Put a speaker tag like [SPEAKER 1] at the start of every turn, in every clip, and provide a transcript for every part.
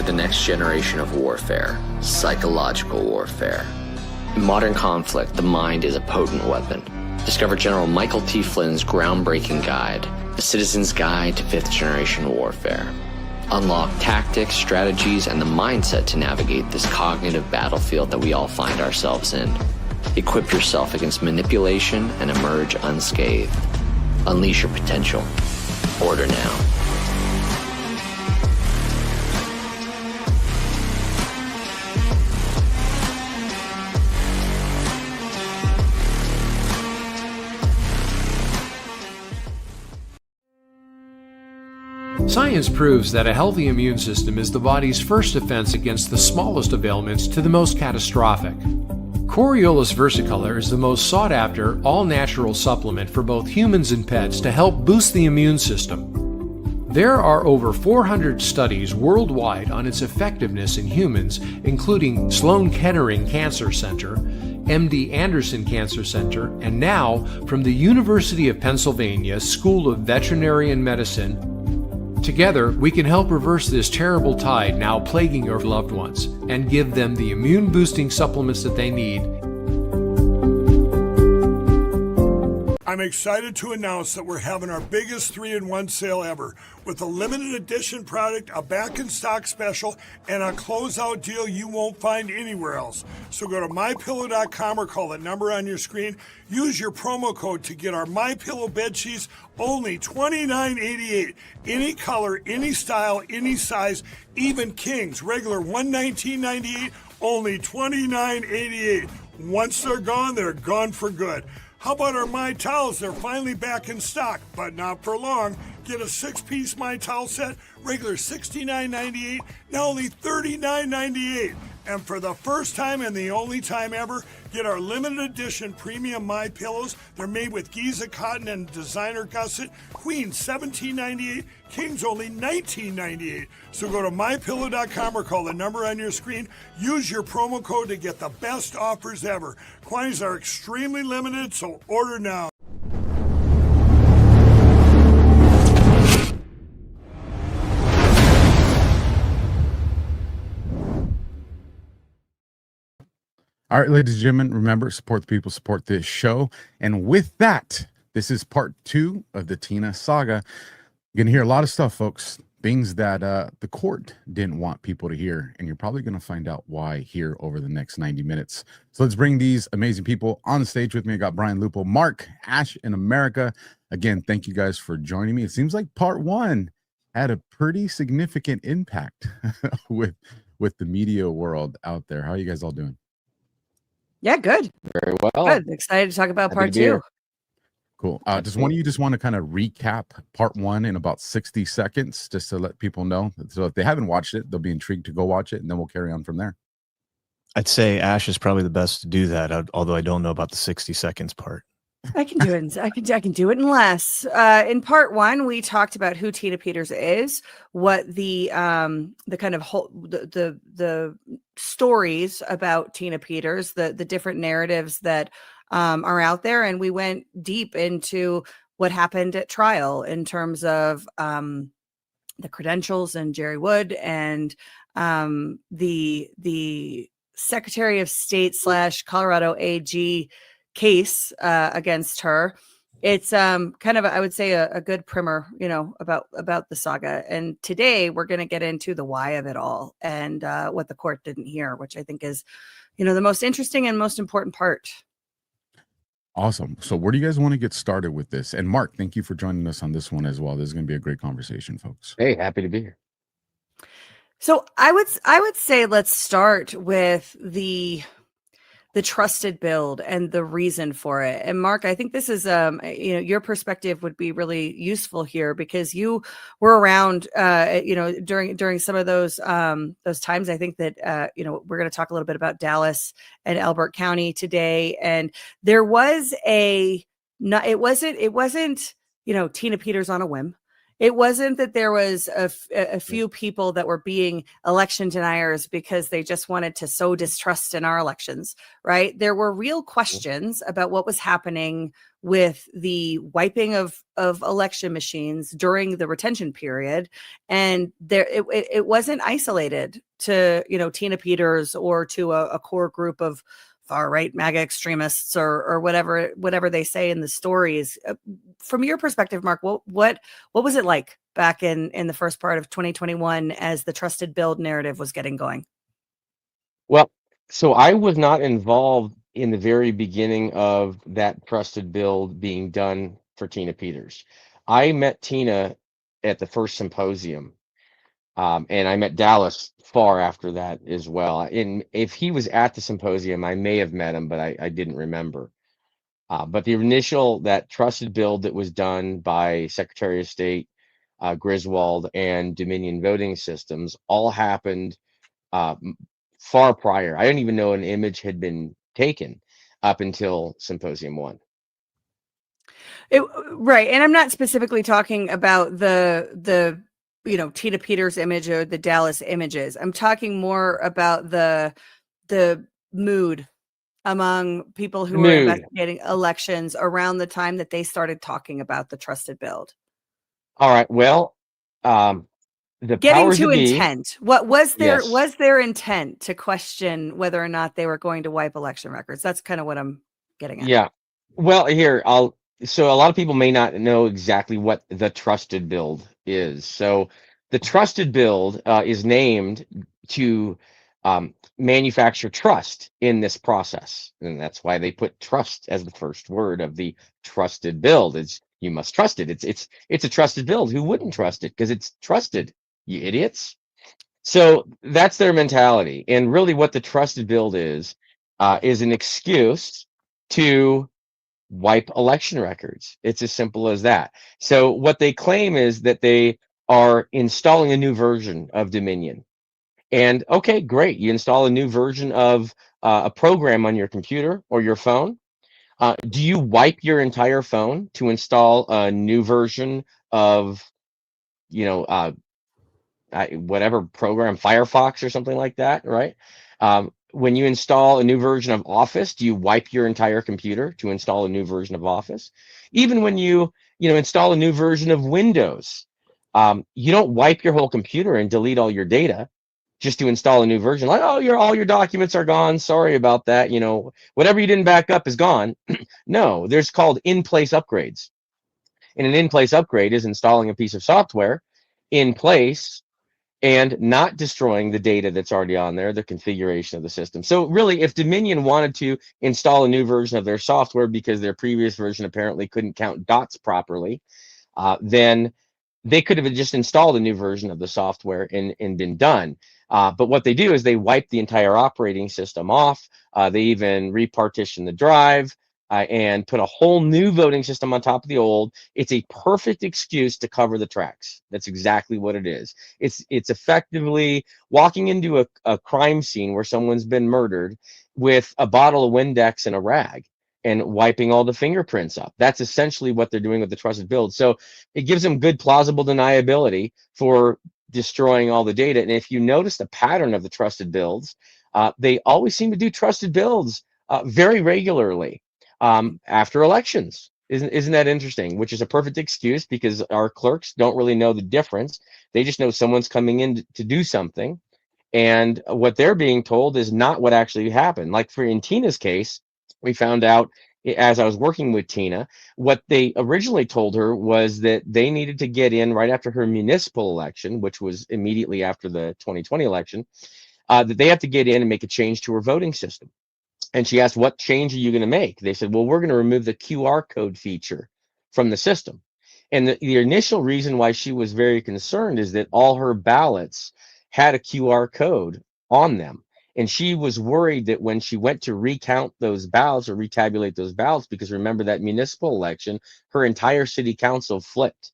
[SPEAKER 1] the next generation of warfare, psychological warfare. In modern conflict, the mind is a potent weapon. Discover General Michael T. Flynn's groundbreaking guide, A Citizen's Guide to Fifth Generation Warfare. Unlock tactics, strategies, and the mindset to navigate this cognitive battlefield that we all find ourselves in. Equip yourself against manipulation and emerge unscathed. Unleash your potential. Order now.
[SPEAKER 2] Science proves that a healthy immune system is the body's first defense against the smallest of ailments to the most catastrophic. Coriolus versicolor is the most sought-after, all-natural supplement for both humans and pets to help boost the immune system. There are over 400 studies worldwide on its effectiveness in humans, including Sloan Kettering Cancer Center, MD Anderson Cancer Center, and now from the University of Pennsylvania School of Veterinary Medicine. Together, we can help reverse this terrible tide now plaguing your loved ones and give them the immune-boosting supplements that they need.
[SPEAKER 3] I'm excited to announce that we're having our biggest 3-in-1 sale ever with a limited edition product, a back-in-stock special, and a closeout deal you won't find anywhere else. So go to MyPillow.com or call the number on your screen. Use your promo code to get our MyPillow bed sheets, only $29.88. Any color, any style, any size, even kings, regular $119.98, only $29.88. Once they're gone for good. How about our My Towels? They're finally back in stock, but not for long. Get a 6-piece My Towel set, regular $69.98, now only $39.98. And for the first time and the only time ever, get our limited edition premium My Pillows. They're made with Giza cotton and designer gusset. Queens $17.98, Kings only $19.98. So go to mypillow.com or call the number on your screen. Use your promo code to get the best offers ever. Quantities are extremely limited, so order now.
[SPEAKER 4] All right, ladies and gentlemen, remember, support the people, support this show. And with that, this is part 2 of the Tina saga. You're going to hear a lot of stuff, folks, things that the court didn't want people to hear. And you're probably going to find out why here over the next 90 minutes. So let's bring these amazing people on the stage with me. I got Brian Lupo, Mark, ASHE in America. Again, thank you guys for joining me. It seems like part 1 had a pretty significant impact with the media world out there. How are you guys all doing?
[SPEAKER 5] Yeah, good.
[SPEAKER 1] Very well.
[SPEAKER 5] Good. Excited to talk about part 2.
[SPEAKER 4] Cool. Does one of you just want to kind of recap part 1 in about 60 seconds, just to let people know? So if they haven't watched it, they'll be intrigued to go watch it, and then we'll carry on from there.
[SPEAKER 6] I'd say ASHE is probably the best to do that, although I don't know about the 60 seconds part.
[SPEAKER 5] I can do it. I can do it in less. In part 1, we talked about who Tina Peters is, what the kind of whole the stories about Tina Peters, the different narratives that are out there, and we went deep into what happened at trial in terms of the credentials and Jerry Wood and the Secretary of State / Colorado AG case against her. It's kind of, I would say, a good primer, about the saga. And today we're going to get into the why of it all and what the court didn't hear, which I think is, the most interesting and most important part.
[SPEAKER 4] Awesome. So where do you guys want to get started with this? And Mark, thank you for joining us on this one as well. This is going to be a great conversation, folks.
[SPEAKER 1] Hey, happy to be here.
[SPEAKER 5] So I would say let's start with the trusted build and the reason for it. And Mark, I think this is, your perspective would be really useful here because you were around, during some of those times. I think that, we're going to talk a little bit about Dallas and Elbert County today. And there was it wasn't, Tina Peters on a whim. It wasn't that there was a few people that were being election deniers because they just wanted to sow distrust in our elections, right? There were real questions about what was happening with the wiping of election machines during the retention period, and it wasn't isolated to Tina Peters or to a core group of far right MAGA extremists or whatever they say in the stories. From your perspective, Mark, what was it like back in the first part of 2021 as the trusted build narrative was getting going?
[SPEAKER 7] Well, so I was not involved in the very beginning of that trusted build being done for Tina Peters. I met Tina at the first symposium, and I met Dallas far after that as well. And if he was at the symposium, I may have met him, but I didn't remember. But the that trusted build that was done by Secretary of State Griswold and Dominion Voting Systems all happened far prior. I didn't even know an image had been taken up until Symposium 1.
[SPEAKER 5] Right. And I'm not specifically talking about the Tina Peters image or the Dallas images. I'm talking more about the mood among people who are investigating elections around the time that they started talking about the trusted build.
[SPEAKER 7] All right. Well, the
[SPEAKER 5] getting
[SPEAKER 7] powers
[SPEAKER 5] to
[SPEAKER 7] that be,
[SPEAKER 5] intent. What was their
[SPEAKER 7] yes.
[SPEAKER 5] was their intent to question whether or not they were going to wipe election records? That's kind of what I'm getting at.
[SPEAKER 7] Yeah. Well, here so a lot of people may not know exactly what the trusted build is. So the trusted build is named to manufacture trust in this process, and that's why they put trust as the first word of the trusted build. It's you must trust it. It's a trusted build. Who wouldn't trust it? Because it's trusted, you idiots. So that's their mentality, and really what the trusted build is an excuse to wipe election records. It's as simple as that. So what they claim is that they are installing a new version of Dominion. And okay, great. You install a new version of a program on your computer or your phone. Do you wipe your entire phone to install a new version of, whatever program, Firefox or something like that, right? When you install a new version of Office, do you wipe your entire computer to install a new version of Office? Even when you install a new version of Windows, you don't wipe your whole computer and delete all your data just to install a new version. Like, oh, all your documents are gone. Sorry about that. Whatever you didn't back up is gone. No, there's called in-place upgrades. And an in-place upgrade is installing a piece of software in place and not destroying the data that's already on there, the configuration of the system. So really, if Dominion wanted to install a new version of their software because their previous version apparently couldn't count dots properly, then they could have just installed a new version of the software and been done. But what they do is they wipe the entire operating system off. They even repartition the drive and put a whole new voting system on top of the old. It's a perfect excuse to cover the tracks. That's exactly what it is. It's effectively walking into a crime scene where someone's been murdered with a bottle of Windex and a rag and wiping all the fingerprints up. That's essentially what they're doing with the trusted build. So it gives them good plausible deniability for destroying all the data. And if you notice the pattern of the trusted builds, they always seem to do trusted builds very regularly after elections. Isn't that interesting? Which is a perfect excuse because our clerks don't really know the difference. They just know someone's coming in to do something, and what they're being told is not what actually happened. Like in Tina's case, we found out as I was working with Tina, what they originally told her was that they needed to get in right after her municipal election, which was immediately after the 2020 election, that they have to get in and make a change to her voting system. And she asked, what change are you going to make? They said, well, we're going to remove the QR code feature from the system. And the initial reason why she was very concerned is that all her ballots had a QR code on them. And she was worried that when she went to recount those ballots or retabulate those ballots, because remember that municipal election, her entire city council flipped.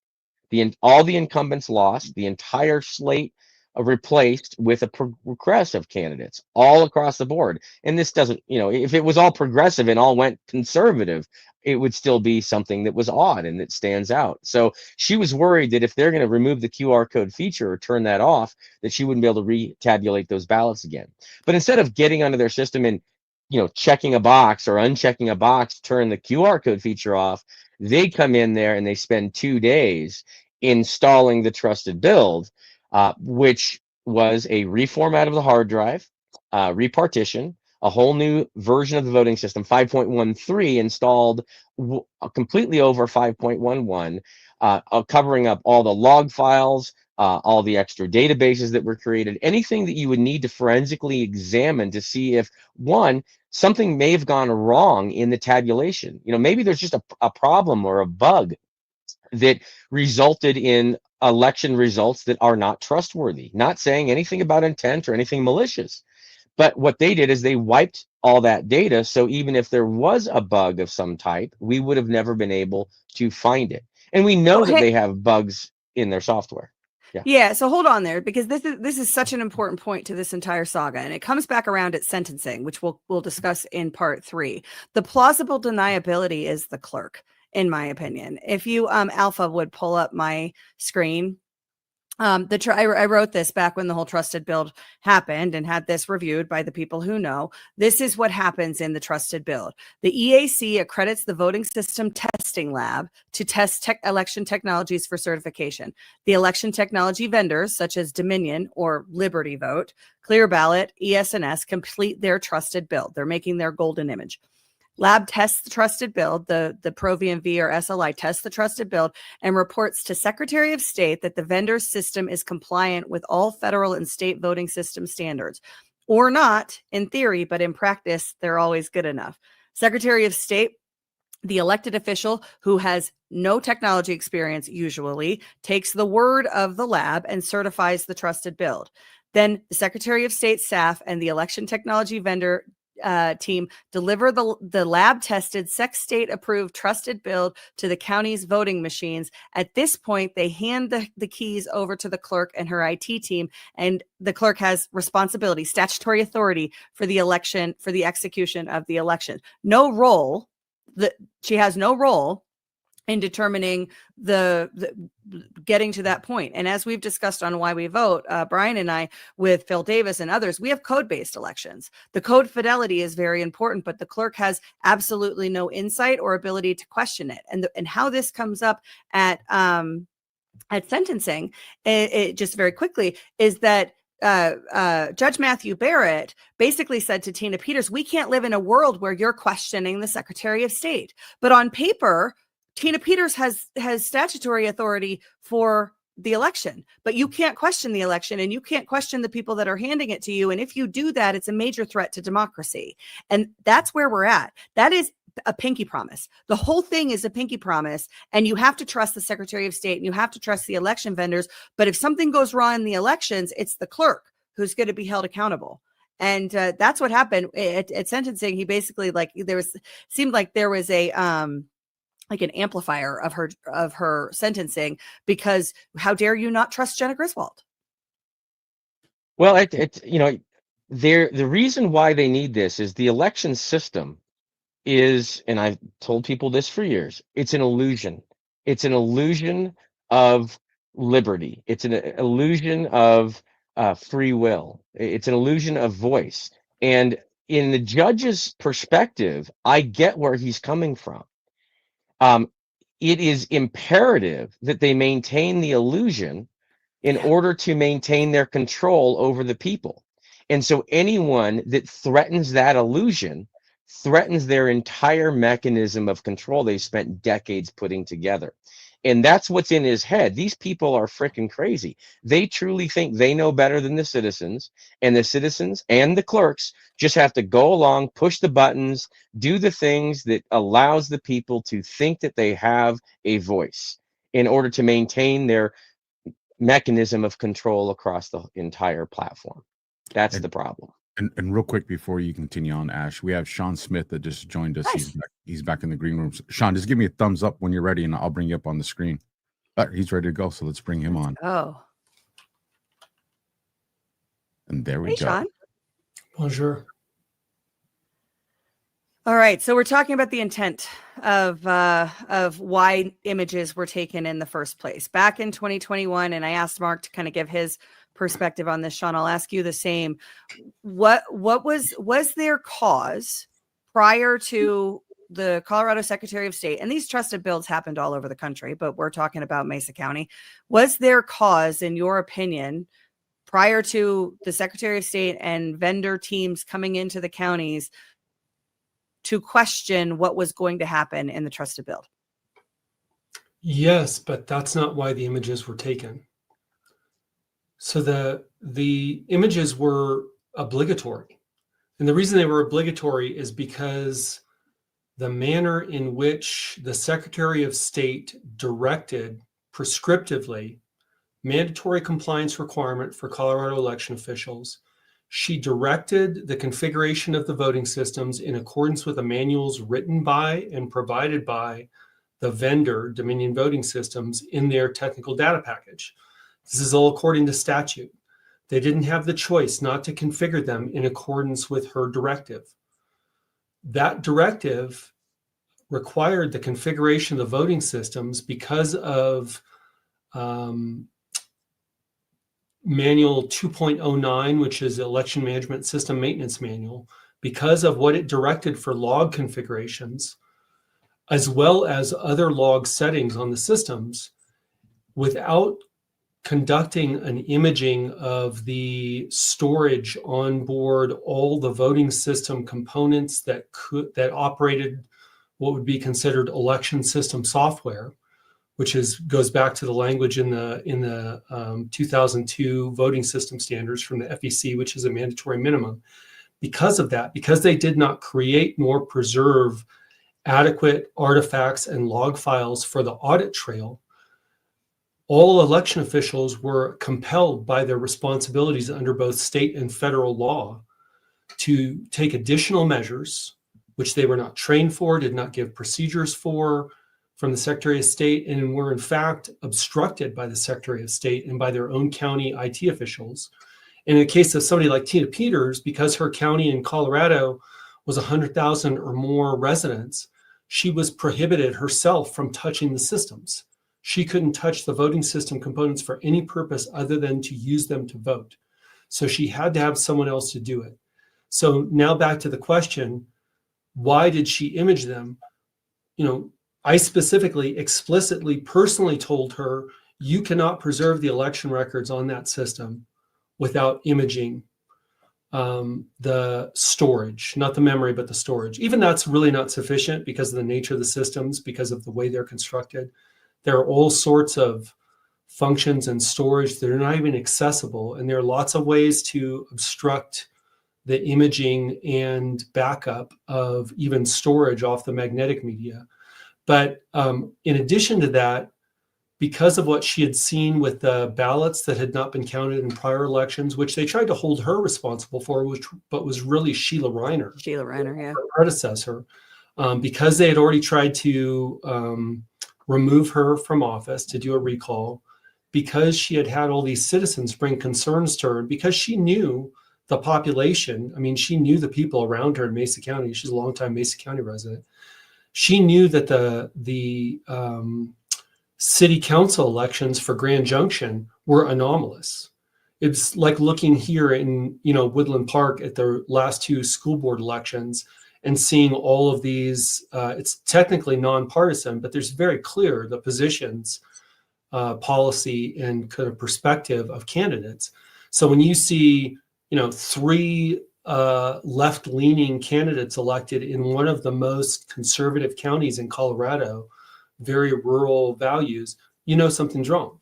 [SPEAKER 7] All the incumbents lost, the entire slate replaced with a progressive candidates all across the board. And this doesn't, if it was all progressive and all went conservative, it would still be something that was odd and that stands out. So she was worried that if they're going to remove the QR code feature or turn that off, that she wouldn't be able to retabulate those ballots again. But instead of getting onto their system and checking a box or unchecking a box, turn the QR code feature off. They come in there and they spend 2 days installing the trusted build, which was a reformat of the hard drive, repartition, a whole new version of the voting system, 5.13 installed completely over 5.11, covering up all the log files, all the extra databases that were created, anything that you would need to forensically examine to see if, one, something may have gone wrong in the tabulation. Maybe there's just a problem or a bug that resulted in election results that are not trustworthy. Not saying anything about intent or anything malicious. But what they did is they wiped all that data. So even if there was a bug of some type, we would have never been able to find it. And we know that they have bugs in their software.
[SPEAKER 5] Yeah. So hold on there, because this is such an important point to this entire saga, and it comes back around at sentencing, which we'll discuss in part 3. The plausible deniability is the clerk, in my opinion. If you Alpha would pull up my screen. I wrote this back when the whole trusted build happened and had this reviewed by the people who know. This is what happens in the trusted build. The EAC accredits the voting system testing lab to test election technologies for certification. The election technology vendors, such as Dominion or Liberty Vote, Clear Ballot, ES&S, complete their trusted build. They're making their golden image. Lab tests the trusted build, the ProVMV or SLI tests the trusted build and reports to Secretary of State that the vendor's system is compliant with all federal and state voting system standards. Or not, in theory, but in practice, they're always good enough. Secretary of State, the elected official who has no technology experience usually, takes the word of the lab and certifies the trusted build. Then the Secretary of State staff and the election technology vendor team deliver the lab tested state approved trusted build to the county's voting machines. At this point, they hand the keys over to the clerk and her IT team, and the clerk has responsibility, statutory authority for the election, for the execution of the election. She has no role in determining the getting to that point. And as we've discussed on Why We Vote, Brian and I, with Phil Davis and others, we have code-based elections. The code fidelity is very important, but the clerk has absolutely no insight or ability to question it. And how this comes up at sentencing, it just very quickly, is that Judge Matthew Barrett basically said to Tina Peters, we can't live in a world where you're questioning the Secretary of State. But on paper, Tina Peters has statutory authority for the election, but you can't question the election and you can't question the people that are handing it to you. And if you do that, it's a major threat to democracy. And that's where we're at. That is a pinky promise. The whole thing is a pinky promise, and you have to trust the Secretary of State and you have to trust the election vendors. But if something goes wrong in the elections, it's the clerk who's going to be held accountable. And that's what happened at sentencing. He basically, seemed like there was a like an amplifier of her sentencing, because how dare you not trust Jenna Griswold?
[SPEAKER 7] Well, the reason why they need this is the election system is, and I've told people this for years, it's an illusion. It's an illusion of liberty. It's an illusion of free will. It's an illusion of voice. And in the judge's perspective, I get where he's coming from. It is imperative that they maintain the illusion in order to maintain their control over the people. And so anyone that threatens that illusion threatens their entire mechanism of control they spent decades putting together. And that's what's in his head. These people are freaking crazy. They truly think they know better than the citizens, and the citizens and the clerks just have to go along, push the buttons, do the things that allows the people to think that they have a voice in order to maintain their mechanism of control across the entire platform. That's the problem.
[SPEAKER 4] And real quick before you continue on, Ash, we have Sean Smith that just joined us.
[SPEAKER 5] Nice.
[SPEAKER 4] He's back in the green room. Sean, just give me a thumbs up when you're ready, and I'll bring you up on the screen. He's ready to go, so let's bring him on.
[SPEAKER 5] Oh,
[SPEAKER 4] And there we
[SPEAKER 5] hey,
[SPEAKER 4] go.
[SPEAKER 5] Sean.
[SPEAKER 8] Bonjour.
[SPEAKER 5] All right, so we're talking about the intent of why images were taken in the first place back in 2021, and I asked Mark to kind of give his perspective on this, Sean. I'll ask you the same. Was there cause prior to the Colorado Secretary of State, and these trusted builds happened all over the country, but we're talking about Mesa County. Was there cause, in your opinion, prior to the Secretary of State and vendor teams coming into the counties to question what was going to happen in the trusted build?
[SPEAKER 8] Yes, but that's not why the images were taken. So the images were obligatory. And the reason they were obligatory is because the manner in which the Secretary of State directed prescriptively mandatory compliance requirement for Colorado election officials, she directed the configuration of the voting systems in accordance with the manuals written by and provided by the vendor, Dominion Voting Systems, in their technical data package. This is all according to statute. They didn't have the choice not to configure them in accordance with her directive. That directive required the configuration of the voting systems because of Manual 2.09, which is Election Management System Maintenance Manual, because of what it directed for log configurations, as well as other log settings on the systems, without conducting an imaging of the storage on board all the voting system components that operated what would be considered election system software, which goes back to the language in the 2002 voting system standards from the FEC, which is a mandatory minimum. Because of that, because they did not create nor preserve adequate artifacts and log files for the audit trail, all election officials were compelled by their responsibilities under both state and federal law to take additional measures, which they were not trained for, did not give procedures for, from the Secretary of State, and were in fact obstructed by the Secretary of State and by their own county IT officials. And in the case of somebody like Tina Peters, because her county in Colorado was 100,000 or more residents, she was prohibited herself from touching the systems. She couldn't touch the voting system components for any purpose other than to use them to vote. So she had to have someone else to do it. So now back to the question, why did she image them? I specifically, explicitly, personally told her, you cannot preserve the election records on that system without imaging the storage, not the memory, but the storage. Even that's really not sufficient because of the nature of the systems, because of the way they're constructed. There are all sorts of functions and storage that are not even accessible. And there are lots of ways to obstruct the imaging and backup of even storage off the magnetic media. But in addition to that, because of what she had seen with the ballots that had not been counted in prior elections, which they tried to hold her responsible for, but was really Sheila Reiner,
[SPEAKER 5] yeah,
[SPEAKER 8] her predecessor, because they had already tried to remove her from office, to do a recall, because she had had all these citizens bring concerns to her, because she knew the population. I mean, she knew the people around her in Mesa County. She's a longtime Mesa County resident. She knew that the city council elections for Grand Junction were anomalous. It's like looking here in Woodland Park at the last two school board elections and seeing all of these. It's technically nonpartisan, but there's very clear the positions, policy, and kind of perspective of candidates. So when you see three left-leaning candidates elected in one of the most conservative counties in Colorado, very rural values, something's wrong.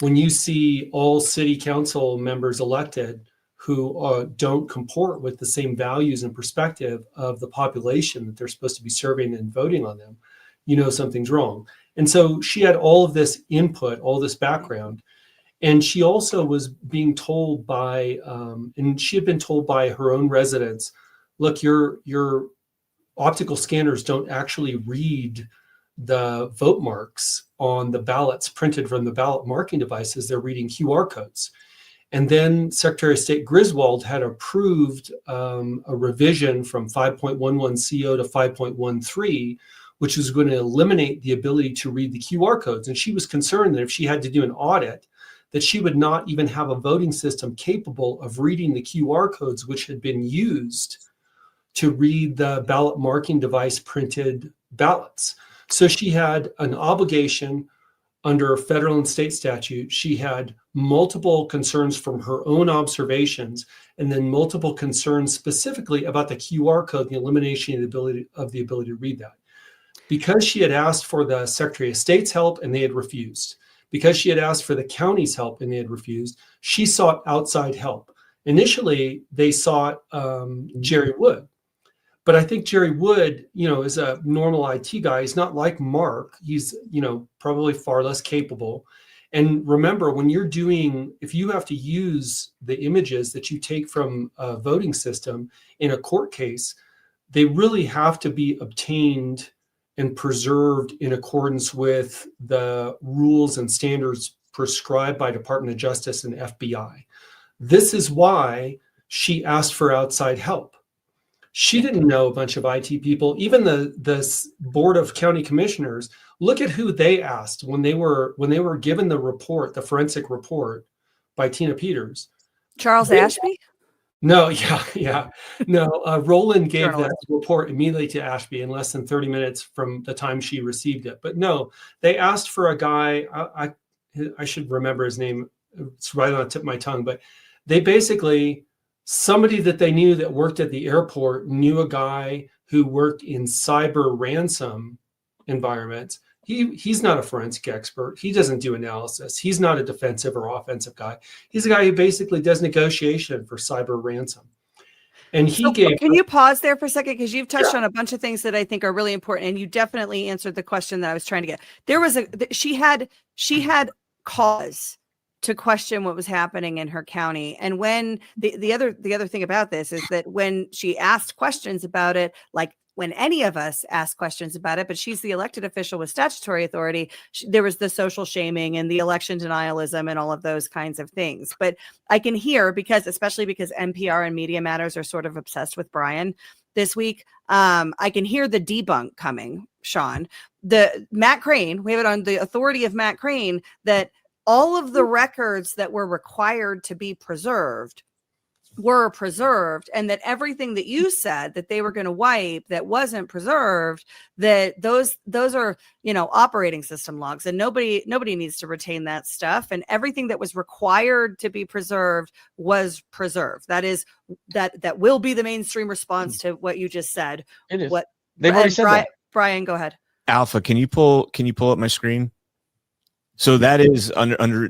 [SPEAKER 8] When you see all city council members elected who don't comport with the same values and perspective of the population that they're supposed to be serving and voting on them, something's wrong. And so she had all of this input, all this background. And she also was being told by, and she had been told by her own residents, look, your optical scanners don't actually read the vote marks on the ballots printed from the ballot marking devices. They're reading QR codes. And then Secretary of State Griswold had approved a revision from 5.11 CO to 5.13, which was going to eliminate the ability to read the QR codes. And she was concerned that if she had to do an audit, that she would not even have a voting system capable of reading the QR codes which had been used to read the ballot marking device printed ballots. So she had an obligation under federal and state statute. She had multiple concerns from her own observations, and then multiple concerns specifically about the QR code, the elimination of the ability to read that. Because she had asked for the Secretary of State's help and they had refused. Because she had asked for the county's help and they had refused, she sought outside help. Initially, they sought Jerry Wood. But I think Jerry Wood, is a normal IT guy. He's not like Mark. He's, probably far less capable. And remember, if you have to use the images that you take from a voting system in a court case, they really have to be obtained and preserved in accordance with the rules and standards prescribed by Department of Justice and FBI. This is why she asked for outside help. She didn't know a bunch of IT people. Even the Board of County Commissioners, look at who they asked when they were given the report, the forensic report by Tina Peters.
[SPEAKER 5] Charles Ashby?
[SPEAKER 8] No, yeah. No, Roland gave that report immediately to Ashby in less than 30 minutes from the time she received it. But no, they asked for a guy, I should remember his name. It's right on the tip of my tongue, but they basically, somebody that they knew that worked at the airport knew a guy who worked in cyber ransom environments. He's not a forensic expert. He doesn't do analysis. He's not a defensive or offensive guy. He's a guy who basically does negotiation for cyber ransom. And can
[SPEAKER 5] you pause there for a second? Because you've touched on a bunch of things that I think are really important. And you definitely answered the question that I was trying to get. She had cause to question what was happening in her county. And when the other thing about this is that when she asked questions about it, like when any of us ask questions about it, but she's the elected official with statutory authority, there was the social shaming and the election denialism and all of those kinds of things. But I can hear, especially because NPR and Media Matters are sort of obsessed with Brian this week, I can hear the debunk coming, Sean. The Matt Crane, we have it on the authority of Matt Crane, that all of the records that were required to be preserved were preserved, and that everything that you said that they were going to wipe that wasn't preserved, that those are operating system logs, and nobody needs to retain that stuff, and everything that was required to be preserved was preserved. That will be the mainstream response to what you just said.
[SPEAKER 7] It is. They've already said that.
[SPEAKER 5] Brian, go ahead.
[SPEAKER 6] Alpha, can you pull up my screen? So that is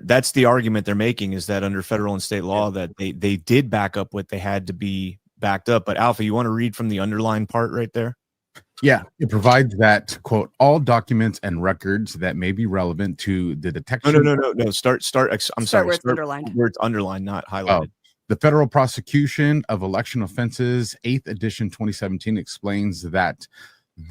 [SPEAKER 6] that's the argument they're making, is that under federal and state law that they did back up what they had to be backed up. But Alpha, you want to read from the underlined part right there?
[SPEAKER 4] Yeah, it provides that, quote, all documents and records that may be relevant to the detection.
[SPEAKER 6] No. Start. I'm sorry.
[SPEAKER 5] Where it's underlined.
[SPEAKER 6] Where it's underlined, not highlighted.
[SPEAKER 4] Oh, the Federal Prosecution of Election Offenses, 8th edition, 2017, explains that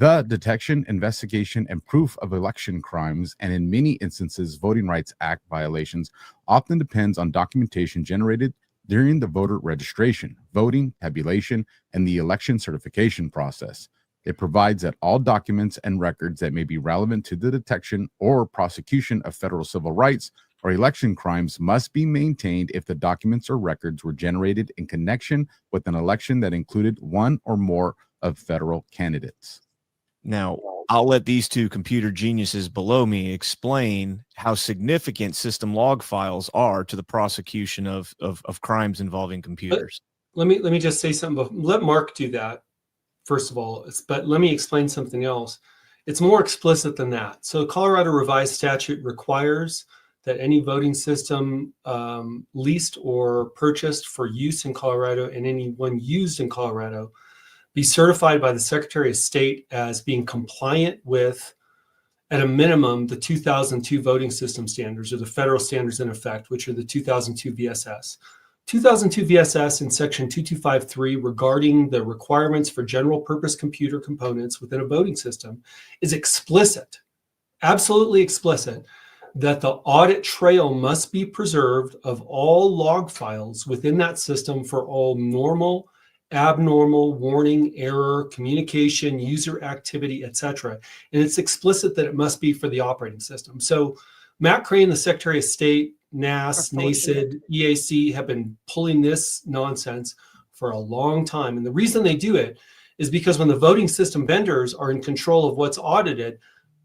[SPEAKER 4] the detection, investigation, and proof of election crimes, and in many instances, Voting Rights Act violations, often depends on documentation generated during the voter registration, voting, tabulation, and the election certification process. It provides that all documents and records that may be relevant to the detection or prosecution of federal civil rights or election crimes must be maintained if the documents or records were generated in connection with an election that included one or more of federal candidates.
[SPEAKER 6] Now, I'll let these two computer geniuses below me explain how significant system log files are to the prosecution of crimes involving computers.
[SPEAKER 8] Let me just say something. Let Mark do that, first of all. But let me explain something else. It's more explicit than that. So Colorado Revised Statute requires that any voting system leased or purchased for use in Colorado, and any one used in Colorado, be certified by the Secretary of State as being compliant with, at a minimum, the 2002 voting system standards, or the federal standards in effect, which are the 2002 VSS. 2002 VSS in section 2253 regarding the requirements for general purpose computer components within a voting system is explicit, absolutely explicit, that the audit trail must be preserved of all log files within that system for all normal, abnormal, warning, error, communication, user activity, etc. And it's explicit that it must be for the operating system. So Matt Crane, the Secretary of State, NAS,
[SPEAKER 5] Are full of shit.
[SPEAKER 8] NACID, EAC have been pulling this nonsense for a long time. And the reason they do it is because when the voting system vendors are in control of what's audited,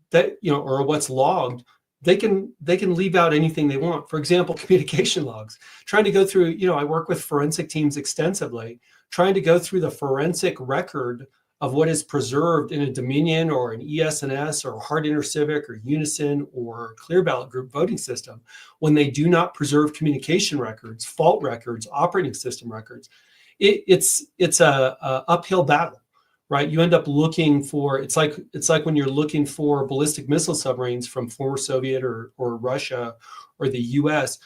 [SPEAKER 8] that, you know, or what's logged, they can leave out anything they want. For example, communication logs. Trying to go through, you know, I work with forensic teams extensively, trying to go through the forensic record of what is preserved in a Dominion or an ES&S or Hard InterCivic or Unison or Clear Ballot Group voting system, when they do not preserve communication records, fault records, operating system records. It's a uphill battle, right? You end up looking for, it's like when you're looking for ballistic missile submarines from former Soviet or Russia or the US.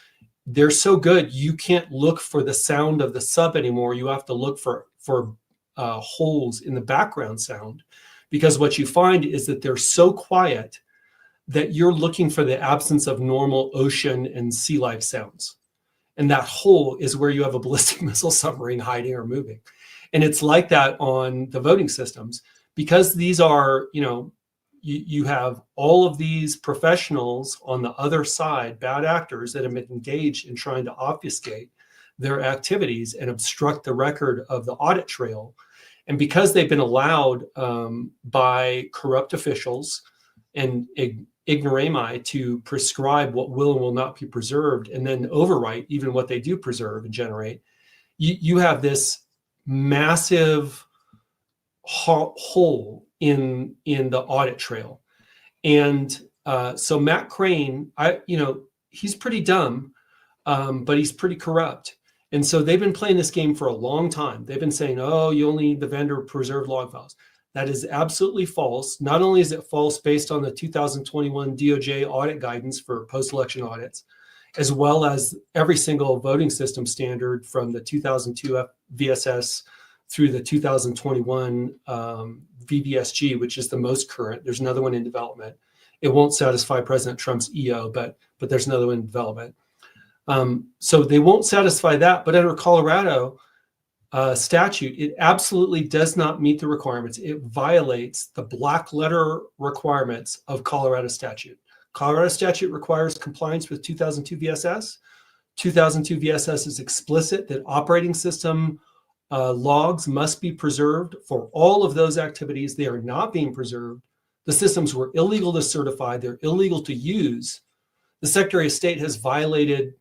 [SPEAKER 8] They're so good, you can't look for the sound of the sub anymore. You have to look for holes in the background sound, because what you find is that they're so quiet that you're looking for the absence of normal ocean and sea life sounds. And that hole is where you have a ballistic missile submarine hiding or moving. And it's like that on the voting systems, because these are, you know, you have all of these professionals on the other side, bad actors that have been engaged in trying to obfuscate their activities and obstruct the record of the audit trail. And because they've been allowed by corrupt officials and ignoramus to prescribe what will and will not be preserved, and then overwrite even what they do preserve and generate, you have this massive hole in the audit trail. And so Matt Crane, he's pretty dumb, but he's pretty corrupt. And so they've been playing this game for a long time. They've been saying, oh, you only need the vendor preserved log files. That is absolutely false. Not only is it false based on the 2021 DOJ audit guidance for post-election audits, as well as every single voting system standard from the 2002 VSS through the 2021 VBSG, which is the most current. There's another one in development. It won't satisfy President Trump's EO, but there's another one in development. So they won't satisfy that, but under Colorado statute, it absolutely does not meet the requirements. It violates the black letter requirements of Colorado statute. Colorado statute requires compliance with 2002 VSS. 2002 VSS is explicit that operating system logs must be preserved for all of those activities. They are not being preserved. The systems were illegal to certify. They're illegal to use. The Secretary of State has violated,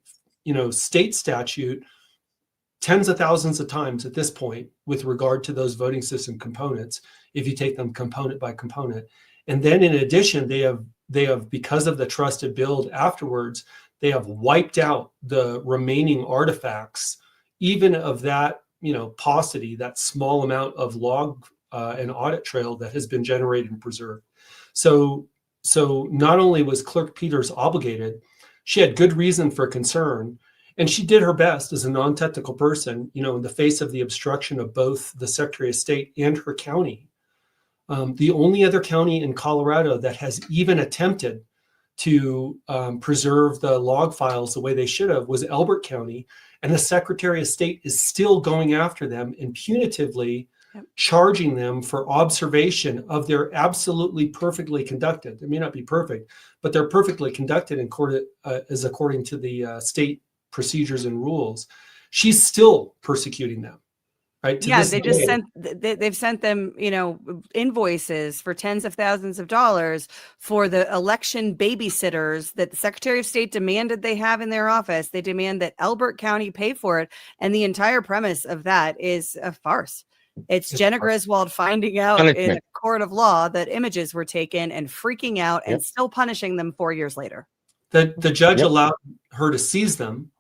[SPEAKER 8] state statute tens of thousands of times at this point with regard to those voting system components, if you take them component by component. And then in addition, they have, because of the trusted build afterwards, they have wiped out the remaining artifacts, even of that, paucity, that small amount of log and audit trail that has been generated and preserved. So not only was Clerk Peters obligated, she had good reason for concern, and she did her best as a non-technical person, in the face of the obstruction of both the Secretary of State and her county. The only other county in Colorado that has even attempted to preserve the log files the way they should have was Elbert County, and the Secretary of State is still going after them and punitively charging them for observation of their absolutely perfectly conducted. It may not be perfect, but they're perfectly conducted in court as according to the state procedures and rules. She's still persecuting them. Right?
[SPEAKER 5] They've sent them, invoices for tens of thousands of dollars for the election babysitters that the Secretary of State demanded they have in their office. They demand that Elbert County pay for it. And the entire premise of that is a farce. It's Jenna Griswold finding out in a court of law that images were taken and freaking out and still punishing them 4 years later.
[SPEAKER 8] The judge allowed her to seize them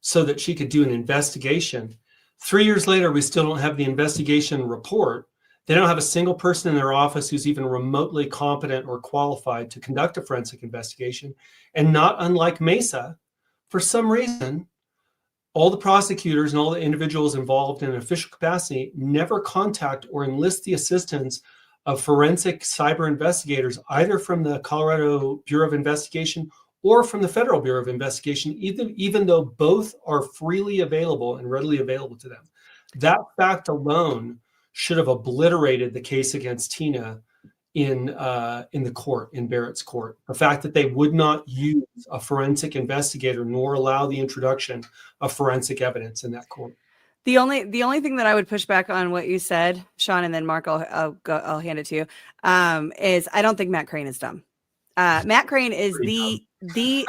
[SPEAKER 8] so that she could do an investigation. 3 years later, we still don't have the investigation report. They don't have a single person in their office who's even remotely competent or qualified to conduct a forensic investigation. And not unlike Mesa, for some reason, all the prosecutors and all the individuals involved in an official capacity never contact or enlist the assistance of forensic cyber investigators, either from the Colorado Bureau of Investigation or from the Federal Bureau of Investigation, even though both are freely available and readily available to them. That fact alone should have obliterated the case against Tina in the court, in Barrett's court. The fact that they would not use a forensic investigator nor allow the introduction of forensic evidence in that court.
[SPEAKER 5] The only thing that I would push back on what you said, Sean, and then Mark, I'll hand it to you, is I don't think Matt Crane is dumb. Matt Crane is the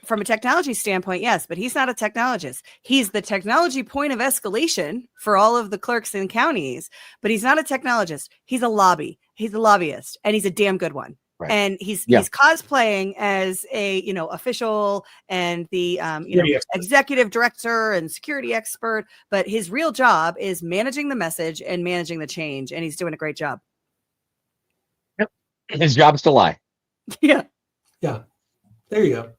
[SPEAKER 5] from a technology standpoint, yes, but he's not a technologist. He's the technology point of escalation for all of the clerks in counties, but he's not a technologist. He's a lobbyist, and he's a damn good one. Right. And he's cosplaying as a official and the executive director and security expert, but his real job is managing the message and managing the change, and he's doing a great job.
[SPEAKER 7] Yep. His job's to lie.
[SPEAKER 8] Yeah. There you go.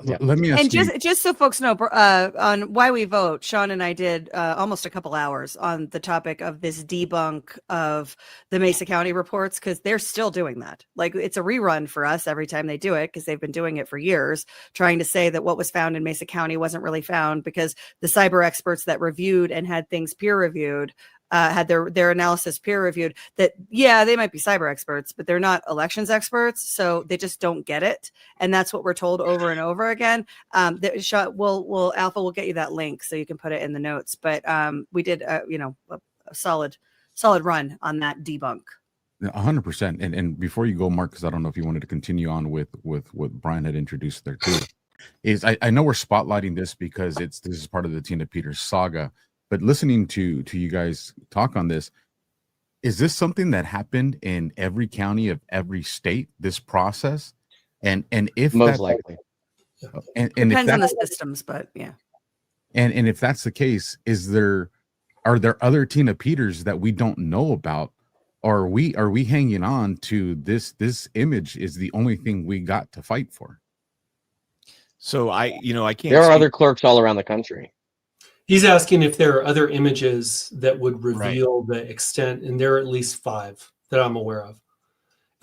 [SPEAKER 4] Let me ask you.
[SPEAKER 5] Just so folks know, on Why We Vote, Sean and I did almost a couple hours on the topic of this debunk of the Mesa County reports, because they're still doing that. Like, it's a rerun for us every time they do it, because they've been doing it for years, trying to say that what was found in Mesa County wasn't really found, because the cyber experts that reviewed and had things peer reviewed had their analysis peer reviewed, that they might be cyber experts, but they're not elections experts, so they just don't get it. And that's what we're told over and over again. Alpha will get you that link so you can put it in the notes. But we did a solid run on that debunk.
[SPEAKER 4] 100%. And before you go, Mark, because I don't know if you wanted to continue on with what Brian had introduced there too, is I know we're spotlighting this because this is part of the Tina Peters saga. But listening to you guys talk on this, is this something that happened in every county of every state, this process? And if
[SPEAKER 7] most likely,
[SPEAKER 4] and
[SPEAKER 5] depends on the systems, but yeah.
[SPEAKER 4] And if that's the case, are there other Tina Peters that we don't know about? Or are we hanging on to this image is the only thing we got to fight for?
[SPEAKER 6] So I can't.
[SPEAKER 7] There are other clerks all around the country.
[SPEAKER 8] He's asking if there are other images that would reveal the extent, and there are at least 5 that I'm aware of.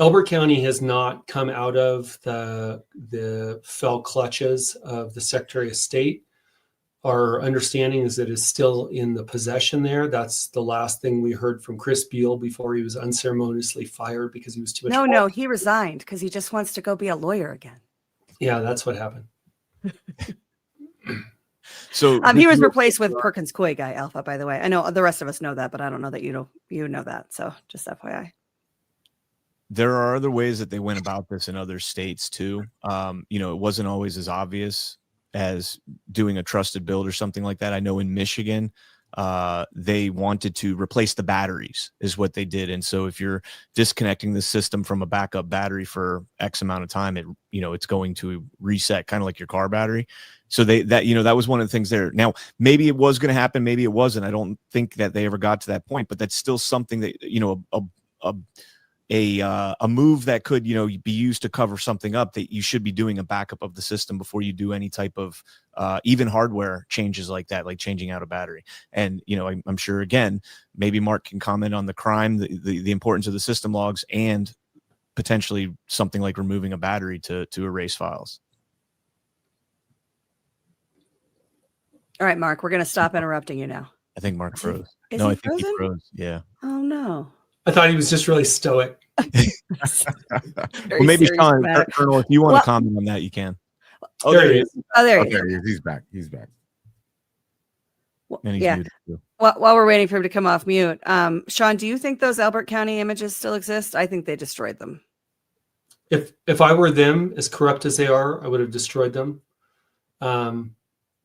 [SPEAKER 8] Elbert County has not come out of the fell clutches of the Secretary of State. Our understanding is that it's still in the possession there. That's the last thing we heard from Chris Beal before he was unceremoniously fired because he was too much.
[SPEAKER 5] No, he resigned because he just wants to go be a lawyer again.
[SPEAKER 8] Yeah, that's what happened.
[SPEAKER 6] So
[SPEAKER 5] he was replaced with Perkins Coie guy, Alpha, by the way. I know the rest of us know that, but I don't know that you know that. So just FYI.
[SPEAKER 6] There are other ways that they went about this in other states too. It wasn't always as obvious as doing a trusted build or something like that. I know in Michigan, they wanted to replace the batteries is what they did. And so if you're disconnecting the system from a backup battery for X amount of time, it's going to reset, kind of like your car battery. So that was one of the things there. Now, maybe it was going to happen, maybe it wasn't. I don't think that they ever got to that point, but that's still something that, a move that could, be used to cover something up, that you should be doing a backup of the system before you do any type of even hardware changes like that, like changing out a battery. And, I'm sure, again, maybe Mark can comment on the crime, the importance of the system logs, and potentially something like removing a battery to erase files.
[SPEAKER 5] All right, Mark, we're going to stop interrupting you now.
[SPEAKER 6] I think Mark froze.
[SPEAKER 5] Is
[SPEAKER 6] no,
[SPEAKER 5] he
[SPEAKER 6] I think
[SPEAKER 5] frozen?
[SPEAKER 6] he froze. Yeah.
[SPEAKER 5] Oh, no.
[SPEAKER 8] I thought he was just really stoic.
[SPEAKER 6] Well, maybe Sean, Colonel, if you want to comment on that, you can.
[SPEAKER 8] Oh, there he is.
[SPEAKER 5] Oh, there he is.
[SPEAKER 4] He's back. He's back.
[SPEAKER 6] And he's
[SPEAKER 5] yeah.
[SPEAKER 6] muted too.
[SPEAKER 5] While we're waiting for him to come off mute, Sean, do you think those Elbert County images still exist? I think they destroyed them.
[SPEAKER 8] If I were them, as corrupt as they are, I would have destroyed them.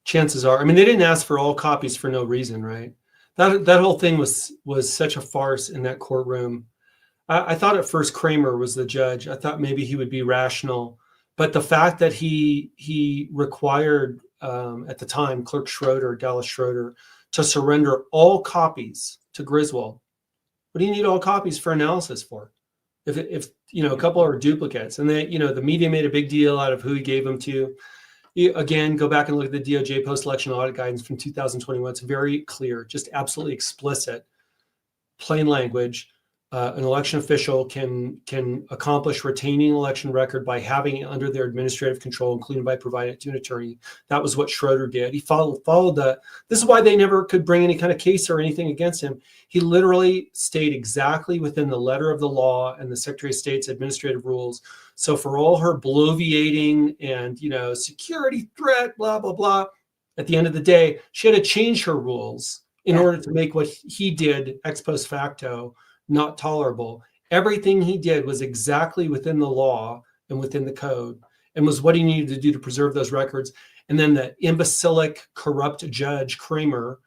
[SPEAKER 8] Chances are, they didn't ask for all copies for no reason, right? That whole thing was such a farce in that courtroom. I thought at first Kramer was the judge. I thought maybe he would be rational, but the fact that he required at the time Clerk Dallas Schroeder, to surrender all copies to Griswold. What do you need all copies for analysis for? If a couple are duplicates, and they the media made a big deal out of who he gave them to. Again, go back and look at the DOJ post-election audit guidance from 2021. It's very clear, just absolutely explicit, plain language. an election official can accomplish retaining election record by having it under their administrative control, including by providing it to an attorney. That was what Schroeder did. He followed the. This is why they never could bring any kind of case or anything against him. He literally stayed exactly within the letter of the law and the Secretary of State's administrative rules. So for all her bloviating and security threat, blah blah blah, at the end of the day, she had to change her rules in order to make what he did ex post facto not tolerable. Everything he did was exactly within the law and within the code, and was what he needed to do to preserve those records. And then the imbecilic, corrupt judge Kramer,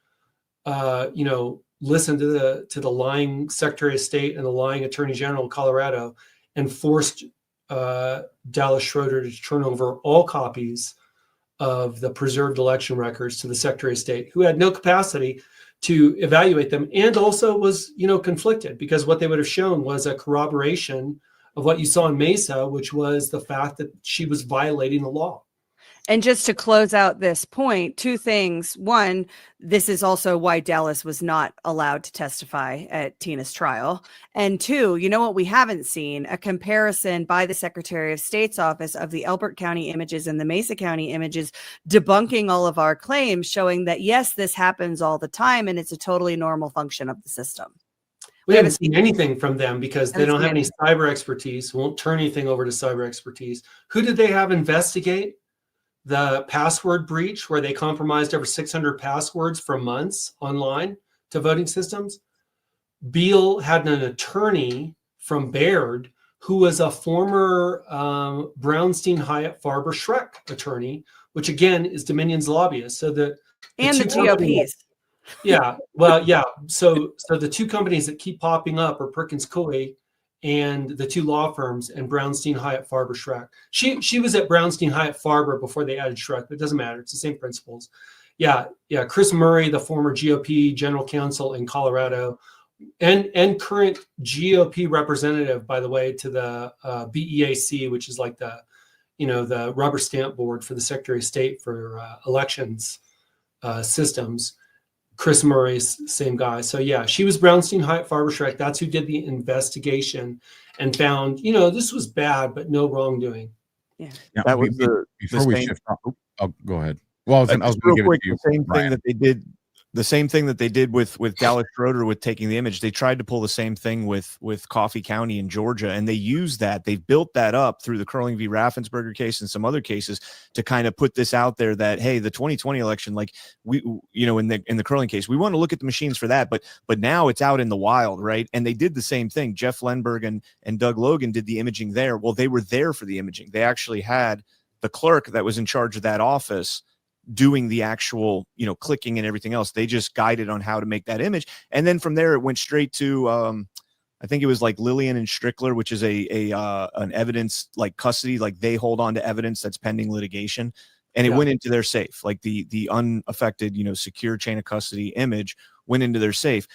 [SPEAKER 8] listened to the lying Secretary of State and the lying Attorney General of Colorado, and forced Dallas Schroeder to turn over all copies of the preserved election records to the Secretary of State, who had no capacity to evaluate them, and also was, conflicted, because what they would have shown was a corroboration of what you saw in Mesa, which was the fact that she was violating the law.
[SPEAKER 5] And just to close out this point, two things. One, this is also why Dallas was not allowed to testify at Tina's trial. And two, what we haven't seen? A comparison by the Secretary of State's office of the Elbert County images and the Mesa County images, debunking all of our claims, showing that, yes, this happens all the time and it's a totally normal function of the system.
[SPEAKER 8] We haven't seen anything from them because they don't have any cyber expertise, won't turn anything over to cyber expertise. Who did they have investigate the password breach where they compromised over 600 passwords for months online to voting systems? Beale had an attorney from Baird who was a former Brownstein Hyatt Farber Schreck attorney, which again is Dominion's lobbyist. So the
[SPEAKER 5] GOPs.
[SPEAKER 8] Yeah, well, yeah. So the two companies that keep popping up are Perkins Coie and the two law firms, and Brownstein Hyatt Farber Schreck. She was at Brownstein Hyatt Farber before they added Schreck, but it doesn't matter. It's the same principles. Yeah. Chris Murray, the former GOP general counsel in Colorado, and current GOP representative, by the way, to the BEAC, which is like the rubber stamp board for the Secretary of State for elections systems. Chris Murray's same guy. So yeah, she was Brownstein Hyatt Farber Schreck. That's who did the investigation and found, this was bad, but no wrongdoing.
[SPEAKER 5] Yeah.
[SPEAKER 6] That was
[SPEAKER 4] before we shift. Oh, go ahead. Well, I was going to give it to you.
[SPEAKER 6] The same thing that they did with Dallas Schroeder with taking the image. They tried to pull the same thing with Coffee County in Georgia, and they used that. They built that up through the Curling v. Raffensperger case and some other cases to kind of put this out there that, hey, the 2020 election, like in the Curling case, we want to look at the machines for that, but now it's out in the wild, right? And they did the same thing. Jeff Lenberg and Doug Logan did the imaging there. Well, they were there for the imaging. They actually had the clerk that was in charge of that office doing the actual, clicking and everything else. They just guided on how to make that image. And then from there, it went straight to, I think it was like Lillian and Strickler, which is an evidence like custody, like they hold on to evidence that's pending litigation. And it went into their safe, like the unaffected, secure chain of custody image went into their safe.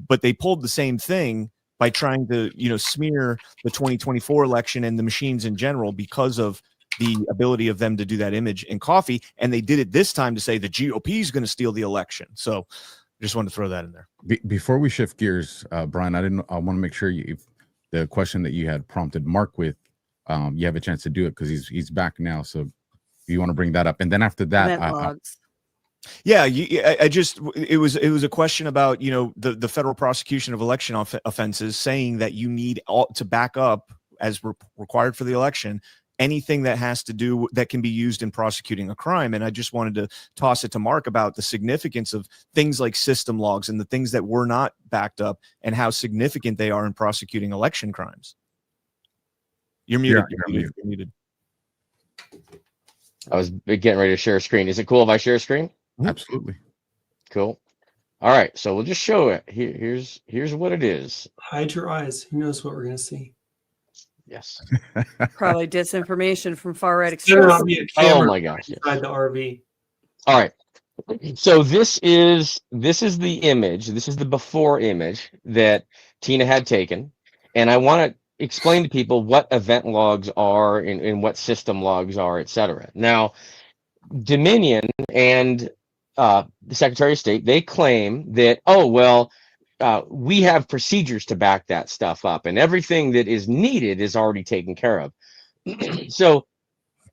[SPEAKER 6] But they pulled the same thing by trying to, smear the 2024 election and the machines in general because of the ability of them to do that image in Coffee. And they did it this time to say the GOP is going to steal the election. So I just wanted to throw that in there.
[SPEAKER 4] Before we shift gears, Brian, I want to make sure the question that you had prompted Mark with, you have a chance to do it because he's back now. So you want to bring that up. And then after that,
[SPEAKER 6] it was a question about, the federal prosecution of election offenses, saying that you need to back up as required for the election anything that has to do that can be used in prosecuting a crime. And I just wanted to toss it to Mark about the significance of things like system logs and the things that were not backed up and how significant they are in prosecuting election crimes. You're muted. You're muted.
[SPEAKER 7] I was getting ready to share a screen. Is it cool if I share a screen?
[SPEAKER 4] Absolutely.
[SPEAKER 7] Cool. All right. So we'll just show it. Here's what it is.
[SPEAKER 8] Hide your eyes. Who knows what we're going to see?
[SPEAKER 7] Yes.
[SPEAKER 5] Probably disinformation from far right
[SPEAKER 8] extremists.
[SPEAKER 7] Oh my gosh. Yes.
[SPEAKER 8] Inside the RV.
[SPEAKER 7] All right. So this is the image. This is the before image that Tina had taken. And I want to explain to people what event logs are and what system logs are, etc. Now, Dominion and the Secretary of State, they claim that, we have procedures to back that stuff up, and everything that is needed is already taken care of. So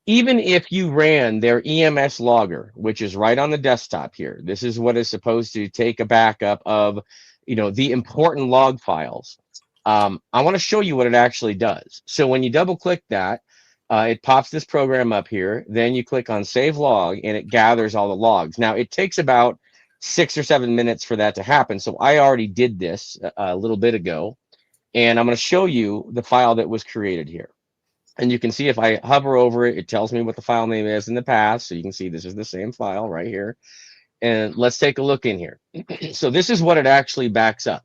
[SPEAKER 7] even if you ran their EMS logger, which is right on the desktop here, this is what is supposed to take a backup of, the important log files. I want to show you what it actually does. So when you double click that, it pops this program up here. Then you click on save log and it gathers all the logs. Now it takes about 6 or 7 minutes for that to happen. So I already did this a little bit ago, and I'm going to show you the file that was created here. And you can see if I hover over it, it tells me what the file name is in the past. So you can see this is the same file right here. And let's take a look in here. So this is what it actually backs up.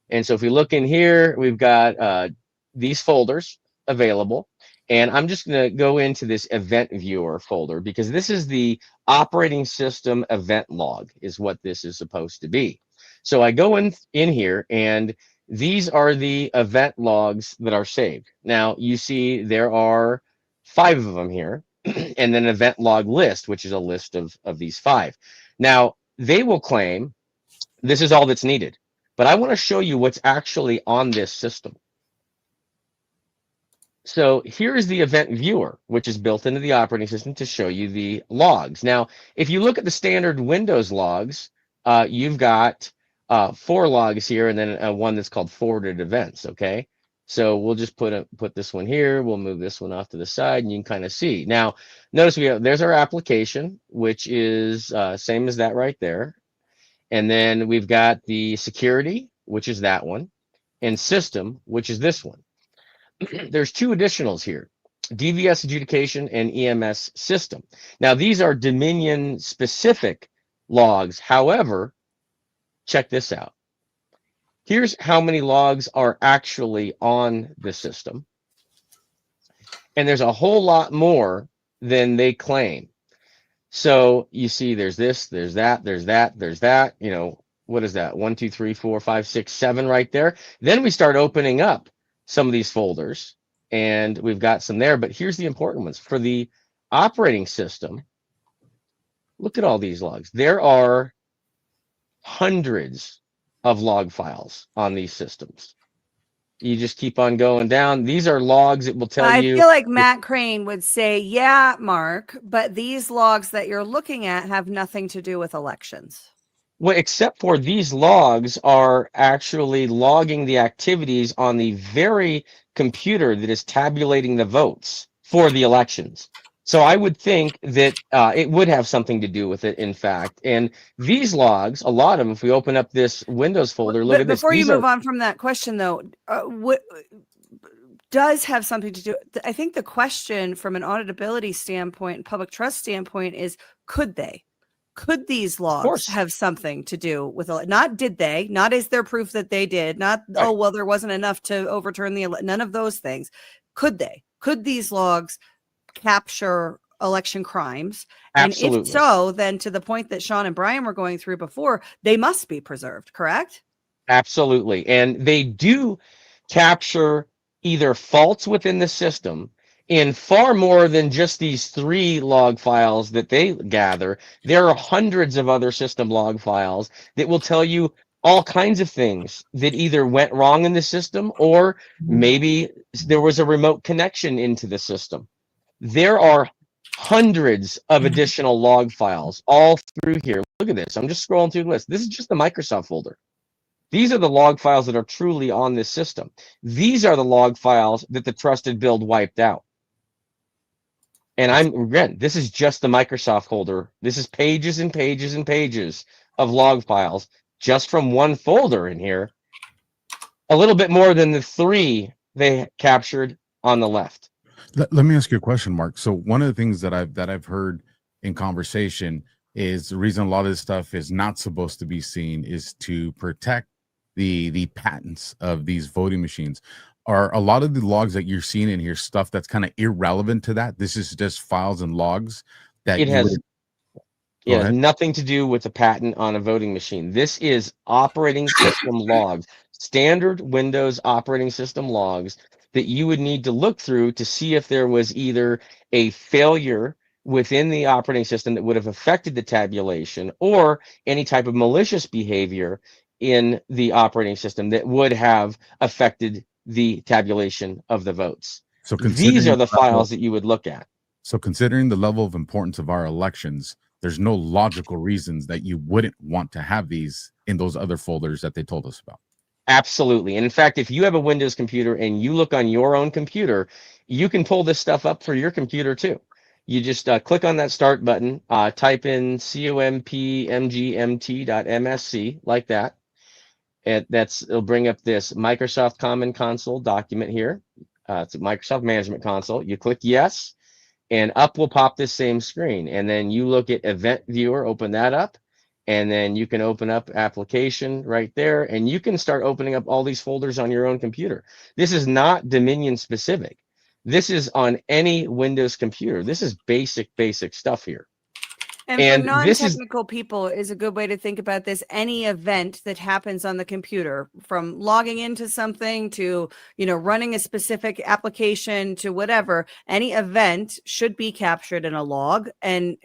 [SPEAKER 7] And so if we look in here, we've got these folders available. And I'm just going to go into this event viewer folder, because this is the operating system event log is what this is supposed to be. So I go in here, and these are the event logs that are saved. Now you see there are 5 of them here, and then an event log list, which is a list of these 5. Now they will claim this is all that's needed, but I want to show you what's actually on this system. So here is the event viewer, which is built into the operating system to show you the logs. Now, if you look at the standard Windows logs, you've got 4 logs here, and then one that's called forwarded events. Okay, so we'll just put this one here. We'll move this one off to the side, and you can kind of see. Now, notice there's our application, which is same as that right there, and then we've got the security, which is that one, and system, which is this one. There's 2 additionals here, DVS adjudication and EMS system. Now, these are Dominion specific logs. However, check this out. Here's how many logs are actually on the system. And there's a whole lot more than they claim. So you see there's this, there's that, there's that, there's that, what is that? 1, 2, 3, 4, 5, 6, 7 right there. Then we start opening up some of these folders, and we've got some there, but here's the important ones. For the operating system, look at all these logs. There are hundreds of log files on these systems. You just keep on going down. These are logs. It will tell you.
[SPEAKER 5] I feel like Matt Crane would say, yeah, Mark, but these logs that you're looking at have nothing to do with elections.
[SPEAKER 7] Well, except for these logs are actually logging the activities on the very computer that is tabulating the votes for the elections. So I would think that it would have something to do with it, in fact. And these logs, a lot of them, if we open up this Windows folder, look at this.
[SPEAKER 5] Before you move on from that question, though, what does have something to do? I think the question from an auditability standpoint and public trust standpoint is, could they? Could these logs have something to do with it? Not did they, not is there proof that they did, not, right. Oh, well, there wasn't enough to overturn none of those things. Could they? Could these logs capture election crimes?
[SPEAKER 7] Absolutely.
[SPEAKER 5] And if so, then to the point that Sean and Brian were going through before, they must be preserved, correct?
[SPEAKER 7] Absolutely. And they do capture either faults within the system. In far more than just these 3 log files that they gather, there are hundreds of other system log files that will tell you all kinds of things that either went wrong in the system, or maybe there was a remote connection into the system. There are hundreds of additional log files all through here. Look at this. I'm just scrolling through the list. This is just the Microsoft folder. These are the log files that are truly on this system. These are the log files that the trusted build wiped out. And again, this is just the Microsoft folder. This is pages and pages and pages of log files just from one folder in here. A little bit more than the 3 they captured on the left.
[SPEAKER 4] Let me ask you a question, Mark. So one of the things that I've heard in conversation is the reason a lot of this stuff is not supposed to be seen is to protect the patents of these voting machines. Are a lot of the logs that you're seeing in here stuff that's kind of irrelevant to that? This is just files and logs that
[SPEAKER 7] it has nothing to do with the patent on a voting machine. This is operating system logs, standard Windows operating system logs that you would need to look through to see if there was either a failure within the operating system that would have affected the tabulation, or any type of malicious behavior in the operating system that would have affected the tabulation of the votes.
[SPEAKER 4] So
[SPEAKER 7] These are the
[SPEAKER 4] level,
[SPEAKER 7] files that you would look at.
[SPEAKER 4] so considering the level of importance of our elections, there's no logical reasons that you wouldn't want to have these in those other folders that they told us about.
[SPEAKER 7] Absolutely. And in fact, if you have a Windows computer and you look on your own computer, you can pull this stuff up for your computer too. You just click on that start button, type in compmgmt.msc like that. And it'll bring up this Microsoft Common Console document here. It's a Microsoft Management Console. You click yes, and up will pop this same screen. And then you look at Event Viewer, open that up. And then you can open up application right there, and you can start opening up all these folders on your own computer. This is not Dominion specific. This is on any Windows computer. This is basic stuff here.
[SPEAKER 5] And for non-technical people is a good way to think about this. Any event that happens on the computer, from logging into something to, running a specific application to whatever, any event should be captured in a log, and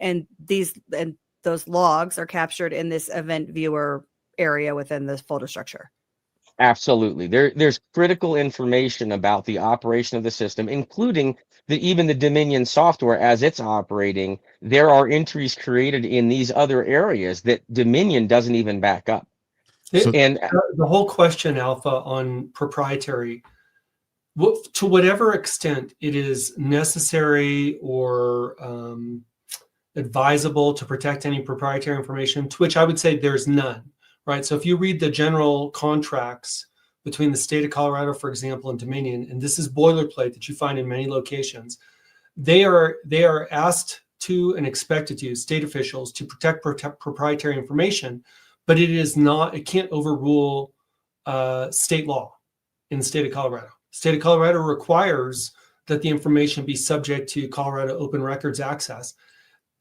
[SPEAKER 5] those logs are captured in this event viewer area within this folder structure.
[SPEAKER 7] Absolutely. There's critical information about the operation of the system, including even the Dominion software as it's operating. There are entries created in these other areas that Dominion doesn't even back up.
[SPEAKER 8] And the whole question, Alpha, on proprietary, to whatever extent it is necessary or advisable to protect any proprietary information, to which I would say there's none. Right. So if you read the general contracts between the state of Colorado, for example, and Dominion, and this is boilerplate that you find in many locations, they are asked to and expected to, state officials, to protect proprietary information, but it can't overrule state law in the state of Colorado. State of Colorado requires that the information be subject to Colorado Open Records access.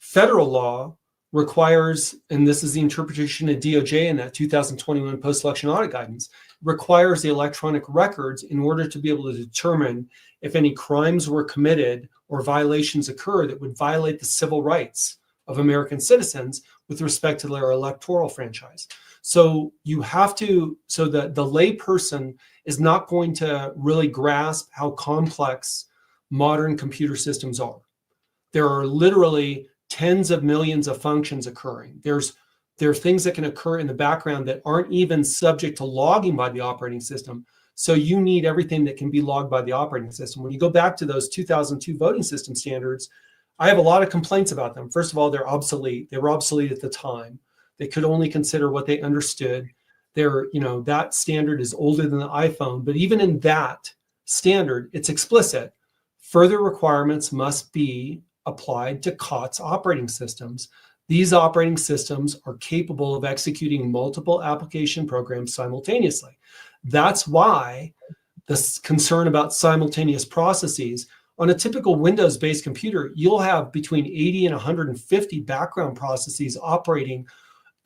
[SPEAKER 8] Federal law requires, and this is the interpretation of DOJ in that 2021 post-election audit guidance, requires the electronic records in order to be able to determine if any crimes were committed or violations occur that would violate the civil rights of American citizens with respect to their electoral franchise. So you have to, so that the lay person is not going to really grasp how complex modern computer systems are. There are literally tens of millions of functions occurring. There are things that can occur in the background that aren't even subject to logging by the operating system. So you need everything that can be logged by the operating system. When you go back to those 2002 voting system standards, I have a lot of complaints about them. First of all, they're obsolete. They were obsolete at the time. They could only consider what they understood. That standard is older than the iPhone, but even in that standard, it's explicit. Further requirements must be applied to COTS operating systems. These operating systems are capable of executing multiple application programs simultaneously. That's why this concern about simultaneous processes. On a typical Windows-based computer, you'll have between 80 and 150 background processes operating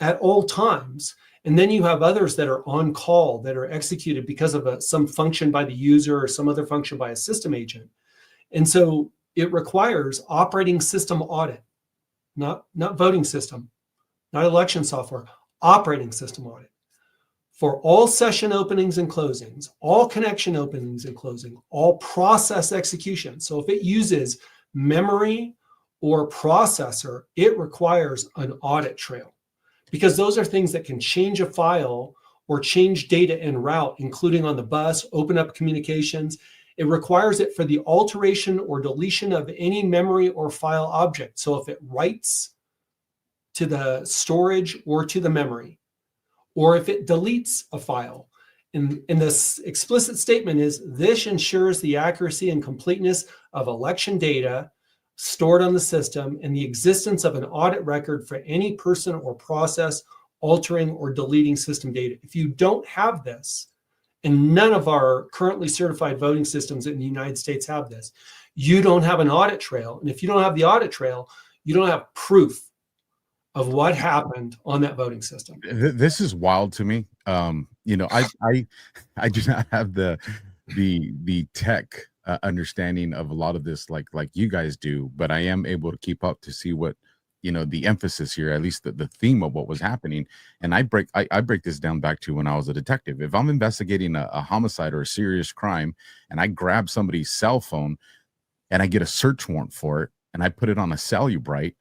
[SPEAKER 8] at all times. And then you have others that are on call, that are executed because of some function by the user or some other function by a system agent. And so it requires operating system audit, not voting system, not election software, operating system audit for all session openings and closings, all connection openings and closing, all process execution. So if it uses memory or processor, it requires an audit trail, because those are things that can change a file or change data en route, including on the bus, open up communications. It requires it for the alteration or deletion of any memory or file object. So if it writes to the storage or to the memory, or if it deletes a file, and this explicit statement is, this ensures the accuracy and completeness of election data stored on the system and the existence of an audit record for any person or process altering or deleting system data. If you don't have this, and none of our currently certified voting systems in the United States have this, you don't have an audit trail. And if you don't have the audit trail, you don't have proof of what happened on that voting system.
[SPEAKER 4] This is wild to me. I do not have the tech understanding of a lot of this like you guys do, but I am able to keep up to see what the emphasis here, at least the theme of what was happening. And I break this down back to when I was a detective. If I'm investigating a homicide or a serious crime and I grab somebody's cell phone and I get a search warrant for it and I put it on a Cellubrite,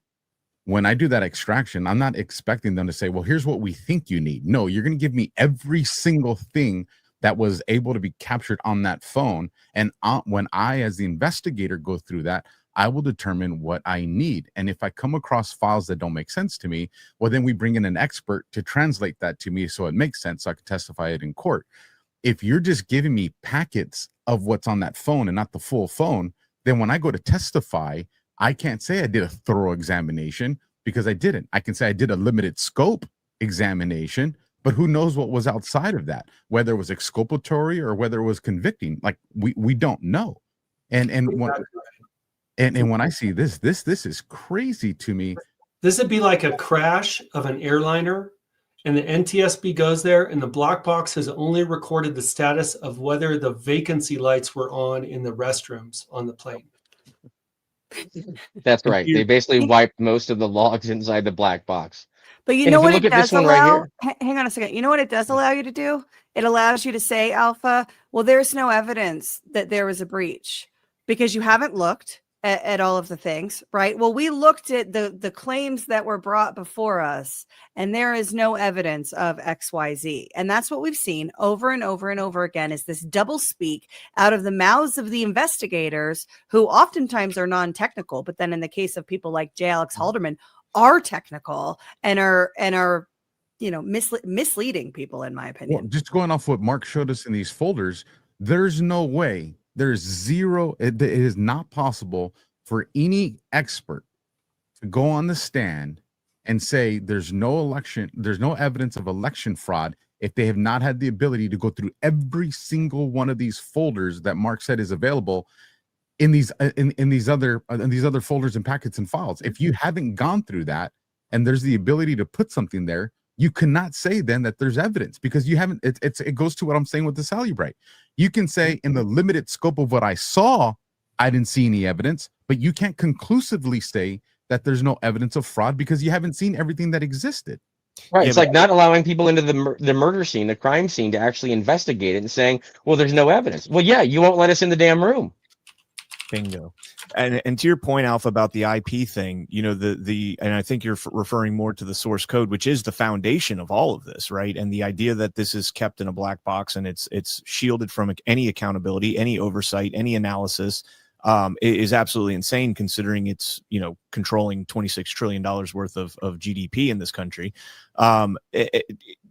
[SPEAKER 4] when I do that extraction, I'm not expecting them to say, well, here's what we think you need. No, you're going to give me every single thing that was able to be captured on that phone. And when I, as the investigator, go through that, I will determine what I need. And if I come across files that don't make sense to me, well, then we bring in an expert to translate that to me so it makes sense, so I can testify it in court. If you're just giving me packets of what's on that phone and not the full phone, then when I go to testify, I can't say I did a thorough examination because I didn't. I can say I did a limited scope examination, but who knows what was outside of that, whether it was exculpatory or whether it was convicting. Like we don't know. And when I see this is crazy to me.
[SPEAKER 8] This would be like a crash of an airliner, and the NTSB goes there, and the black box has only recorded the status of whether the vacancy lights were on in the restrooms on the plane.
[SPEAKER 7] That's right. They basically wiped most of the logs inside the black box.
[SPEAKER 5] But you
[SPEAKER 7] And
[SPEAKER 5] know
[SPEAKER 7] if you
[SPEAKER 5] what
[SPEAKER 7] look
[SPEAKER 5] it
[SPEAKER 7] at this
[SPEAKER 5] does
[SPEAKER 7] one right
[SPEAKER 5] allow?
[SPEAKER 7] here-
[SPEAKER 5] Hang on a second. You know what it does allow you to do? It allows you to say, Alpha, well, there's no evidence that there was a breach because you haven't looked at all of the things, right? Well, we looked at the claims that were brought before us, and there is no evidence of XYZ. And that's what we've seen over and over and over again, is this double speak out of the mouths of the investigators, who oftentimes are non-technical, but then in the case of people like J. Alex Halderman, are technical and are misleading people, in my opinion.
[SPEAKER 4] Well, just going off what Mark showed us in these folders, there's no way, there's zero, it is not possible for any expert to go on the stand and say there's no evidence of election fraud if they have not had the ability to go through every single one of these folders that Mark said is available in these other folders and packets and files. If you haven't gone through that and there's the ability to put something there, you cannot say then that there's evidence, because you haven't. It goes to what I'm saying with the Cellubrite. You can say in the limited scope of what I saw, I didn't see any evidence, but you can't conclusively say that there's no evidence of fraud because you haven't seen everything that existed.
[SPEAKER 7] Right.
[SPEAKER 6] Yeah,
[SPEAKER 7] It's like not allowing people into the murder scene, the crime scene, to actually investigate it and saying, well, there's no evidence. Well, yeah, you won't let us in the damn room.
[SPEAKER 6] Bingo. And to your point, Alpha, about the IP thing, and I think you're referring more to the source code, which is the foundation of all of this, right? And the idea that this is kept in a black box and it's shielded from any accountability, any oversight, any analysis, is absolutely insane, considering it's controlling $26 trillion worth of GDP in this country.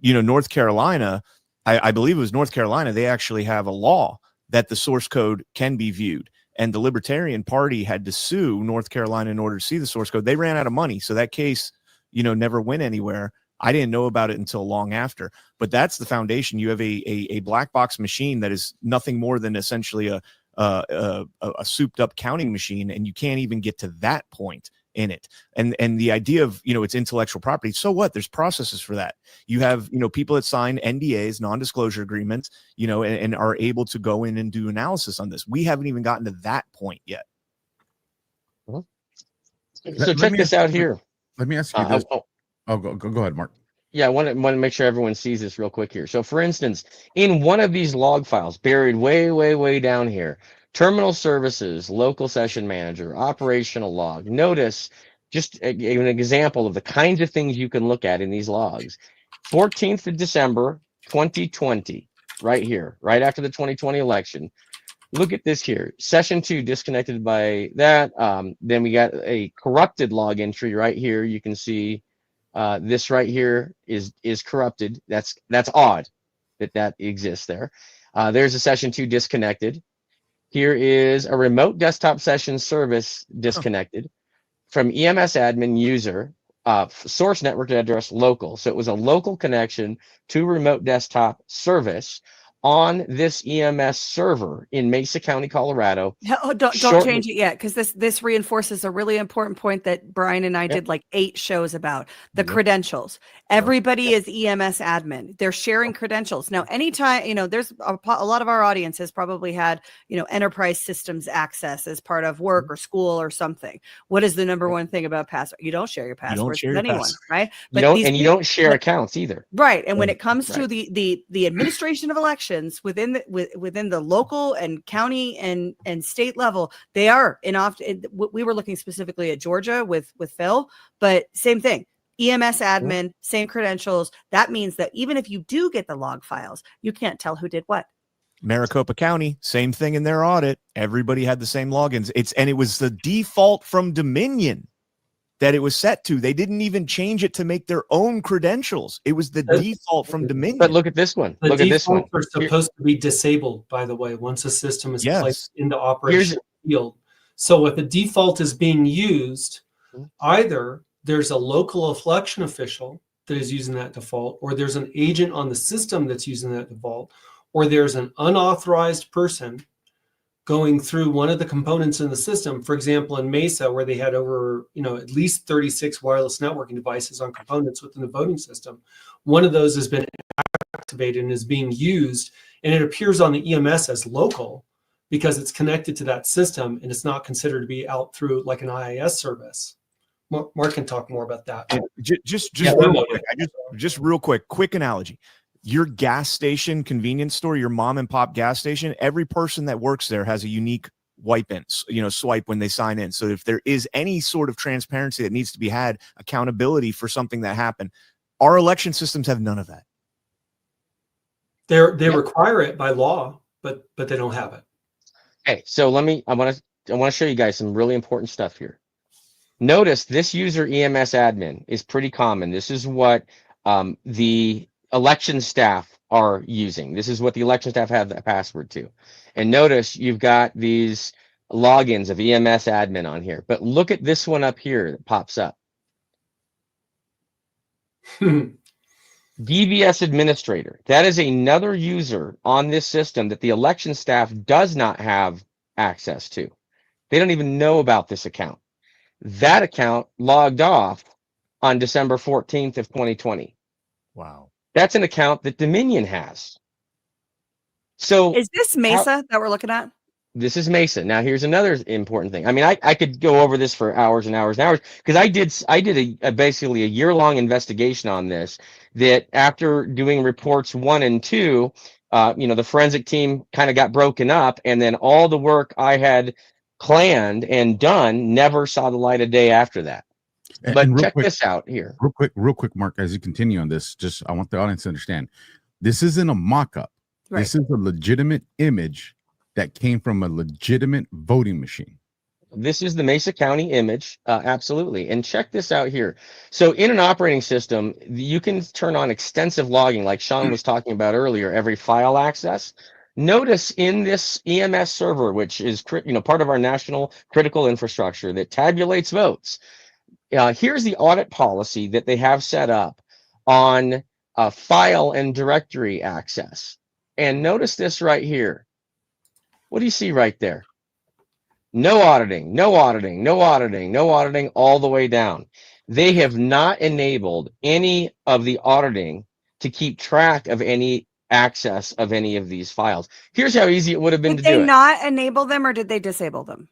[SPEAKER 6] North Carolina, I believe it was North Carolina, they actually have a law that the source code can be viewed. And the Libertarian Party had to sue North Carolina in order to see the source code. They ran out of money, so that case, never went anywhere. I didn't know about it until long after. But that's the foundation. You have a black box machine that is nothing more than essentially a souped up counting machine, and you can't even get to that point in it. And the idea of it's intellectual property. So what? There's processes for that. You have people that sign NDAs, non-disclosure agreements, and are able to go in and do analysis on this. We haven't even gotten to that point yet.
[SPEAKER 7] So check this out here.
[SPEAKER 4] Let me ask you this. Go ahead, Mark.
[SPEAKER 7] Yeah, I want to make sure everyone sees this real quick here. So, for instance, in one of these log files, buried way, way, way down here, terminal services, local session manager, operational log. Notice just an example of the kinds of things you can look at in these logs. 14th of December, 2020, right here, right after the 2020 election. Look at this here. Session 2 disconnected by that. Then we got a corrupted log entry right here. You can see this right here is corrupted. That's odd that exists there. There's a session 2 disconnected. Here is a remote desktop session service disconnected from EMS admin user, source network address local. So it was a local connection to remote desktop service. on this EMS server in Mesa County, Colorado.
[SPEAKER 5] Oh, don't change it yet, because this reinforces a really important point that Brian and I did like 8 shows about the credentials. Everybody is EMS admin. They're sharing credentials. Now, anytime, there's a lot of our audience has probably had, enterprise systems access as part of work or school or something. What is the number one thing about password? You don't share your passwords with anyone, right?
[SPEAKER 7] But you don't share accounts either.
[SPEAKER 5] Right. And when it comes to the administration of elections within the local and county and state level, they are we were looking specifically at Georgia with Phil, but same thing. EMS admin, same credentials. That means that even if you do get the log files, you can't tell who did what.
[SPEAKER 6] Maricopa County, same thing in their audit. Everybody had the same logins. It was the default from Dominion that it was set to. They didn't even change it to make their own credentials. It was the default from Dominion.
[SPEAKER 7] But look at this one. Look at this one.
[SPEAKER 8] Are supposed to be disabled, by the way, once a system is placed into operation field. So if the default is being used, either there's a local election official that is using that default, or there's an agent on the system that's using that default, or there's an unauthorized person going through one of the components in the system. For example, in Mesa, where they had over, at least 36 wireless networking devices on components within the voting system, one of those has been activated and is being used, and it appears on the EMS as local because it's connected to that system and it's not considered to be out through like an IIS service. Mark can talk more about that.
[SPEAKER 6] Just real quick, quick analogy. Your gas station, convenience store, your mom and pop gas station, every person that works there has a unique swipe when they sign in. So if there is any sort of transparency that needs to be had, accountability for something that happened, our election systems have none of that.
[SPEAKER 8] They require it by law, but they don't have it. Okay,
[SPEAKER 7] so I want to show you guys some really important stuff here. Notice this user EMS admin is pretty common. This is what the election staff are using. This is what the election staff have the password to. And notice you've got these logins of EMS admin on here. But look at this one up here that pops up. DVS administrator. That is another user on this system that the election staff does not have access to. They don't even know about this account. That account logged off on December 14th of 2020.
[SPEAKER 6] Wow.
[SPEAKER 7] That's an account that Dominion has. So
[SPEAKER 5] is this Mesa that we're looking at?
[SPEAKER 7] This is Mesa. Now here's another important thing. I mean, I could go over this for hours and hours and hours, because I did basically a year-long investigation on this, that after doing reports 1 and 2, the forensic team kind of got broken up, and then all the work I had planned and done never saw the light of day after that. But check this out here.
[SPEAKER 4] Real quick, Mark, as you continue on this, I want the audience to understand, this isn't a mock-up. Right. This is a legitimate image that came from a legitimate voting machine.
[SPEAKER 7] This is the Mesa County image, absolutely. And check this out here. So in an operating system, you can turn on extensive logging, like Sean was talking about earlier, every file access. Notice in this EMS server, which is part of our national critical infrastructure that tabulates votes, here's the audit policy that they have set up on file and directory access. And notice this right here. What do you see right there? No auditing, no auditing, no auditing, no auditing, all the way down. They have not enabled any of the auditing to keep track of any access of any of these files. Here's how easy it would have been to do it.
[SPEAKER 5] Did they not enable them, or did they disable them?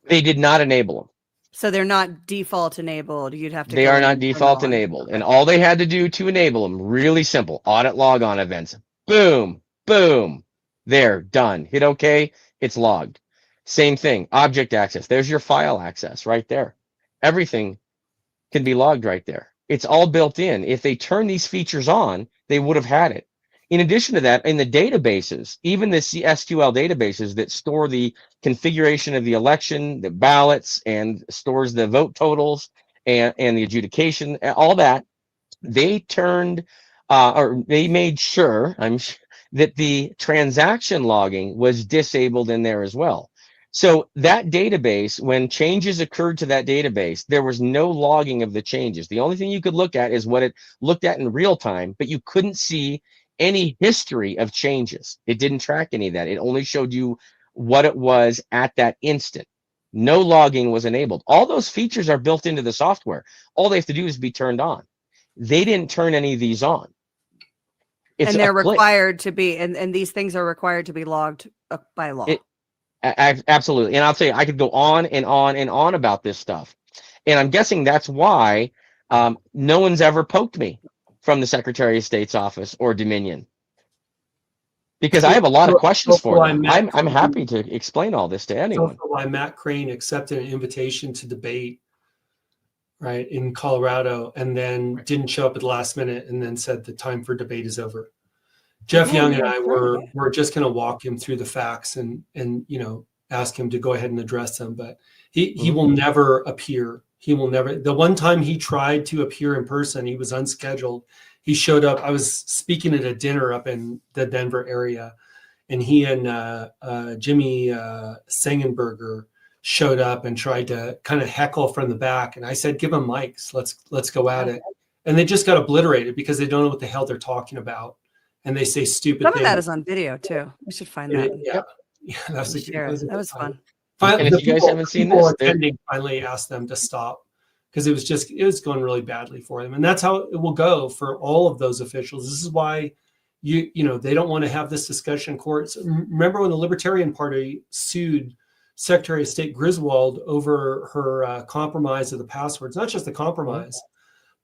[SPEAKER 7] They did not enable them.
[SPEAKER 5] So they're not default enabled. You'd have to.
[SPEAKER 7] They are not default enabled. And all they had to do to enable them, really simple, audit logon events. Boom, boom. There, done. Hit OK. It's logged. Same thing. Object access. There's your file access right there. Everything can be logged right there. It's all built in. If they turn these features on, they would have had it. In addition to that, in the databases, even the SQL databases that store the configuration of the election, the ballots, and stores the vote totals and the adjudication, all that, they turned or they made sure, that the transaction logging was disabled in there as well. So that database, when changes occurred to that database, there was no logging of the changes. The only thing you could look at is what it looked at in real time, but you couldn't see any history of changes. It didn't track any of that. It only showed you what it was at that instant. No logging was enabled. All those features are built into the software. All they have to do is be turned on. They didn't turn any of these on. It's
[SPEAKER 5] and they're
[SPEAKER 7] a click.
[SPEAKER 5] required to be, and these things are required to be logged by law.
[SPEAKER 7] Absolutely. And I'll tell you, I could go on and on and on about this stuff. And I'm guessing that's why no one's ever poked me from the Secretary of State's office or Dominion. Because I have a lot of questions for them. I'm happy to explain all this to anyone.
[SPEAKER 8] That's why Matt Crane accepted an invitation to debate, right, in Colorado, and then didn't show up at the last minute, and then said the time for debate is over. Jeff Young and I were just going to walk him through the facts and ask him to go ahead and address them, but he will never appear. He will never. The one time he tried to appear in person, he was unscheduled. He showed up. I was speaking at a dinner up in the Denver area, and he and Jimmy Sengenberger showed up and tried to kind of heckle from the back. And I said, "Give them mics. Let's go at it." And they just got obliterated because they don't know what the hell they're talking about, and they say stupid things.
[SPEAKER 5] Some of that is on video too. We should find that.
[SPEAKER 8] Yeah, that was
[SPEAKER 5] fun.
[SPEAKER 7] And if you guys haven't seen this,
[SPEAKER 8] attending finally asked them to stop because it was going really badly for them, and that's how it will go for all of those officials. This is why they don't want to have this discussion in courts. Remember when the Libertarian Party sued Secretary of State Griswold over her compromise of the passwords? Not just the compromise,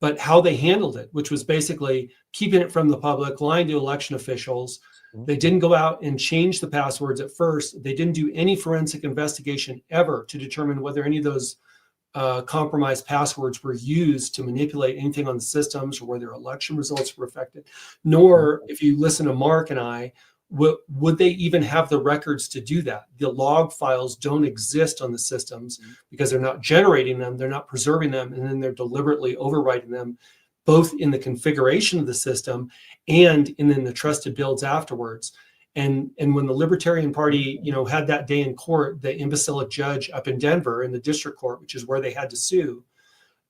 [SPEAKER 8] but how they handled it, which was basically keeping it from the public, lying to election officials. They didn't go out and change the passwords at first. They didn't do any forensic investigation ever to determine whether any of those compromised passwords were used to manipulate anything on the systems or whether election results were affected. Nor, if you listen to Mark and I, would they even have the records to do that? The log files don't exist on the systems because they're not generating them, they're not preserving them, and then they're deliberately overwriting them, both in the configuration of the system and in the trusted builds afterwards. And when the Libertarian Party, had that day in court, the imbecilic judge up in Denver in the district court, which is where they had to sue,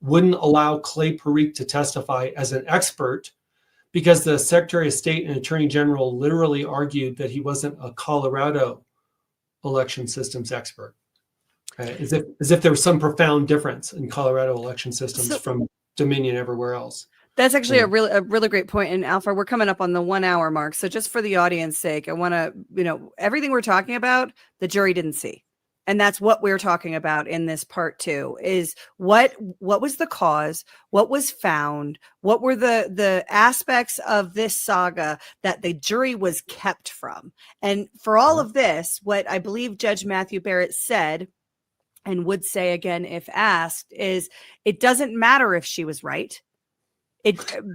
[SPEAKER 8] wouldn't allow Clay Parikh to testify as an expert because the Secretary of State and Attorney General literally argued that he wasn't a Colorado election systems expert. Right? As if there was some profound difference in Colorado election systems from Dominion everywhere else.
[SPEAKER 5] That's actually a really great point. And Alpha, we're coming up on the 1 hour mark. So just for the audience sake, I want to, everything we're talking about, the jury didn't see. And that's what we're talking about in this part 2 is what was the cause, what was found, what were the aspects of this saga that the jury was kept from. And for all of this, what I believe Judge Matthew Barrett said and would say again if asked is it doesn't matter if she was right.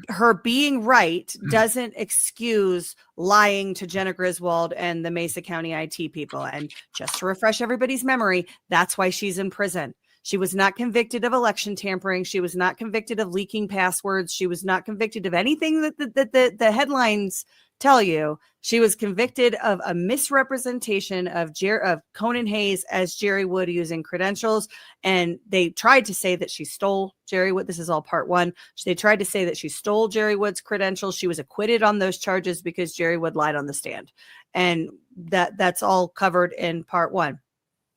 [SPEAKER 5] Her being right doesn't excuse lying to Jenna Griswold and the Mesa County IT people. And just to refresh everybody's memory, that's why she's in prison. She was not convicted of election tampering. She was not convicted of leaking passwords. She was not convicted of anything that the headlines tell you. She was convicted of a misrepresentation of Conan Hayes as Jerry Wood using credentials. And they tried to say that she stole Jerry Wood. This is all part 1. They tried to say that she stole Jerry Wood's credentials. She was acquitted on those charges because Jerry Wood lied on the stand. And that's all covered in part 1.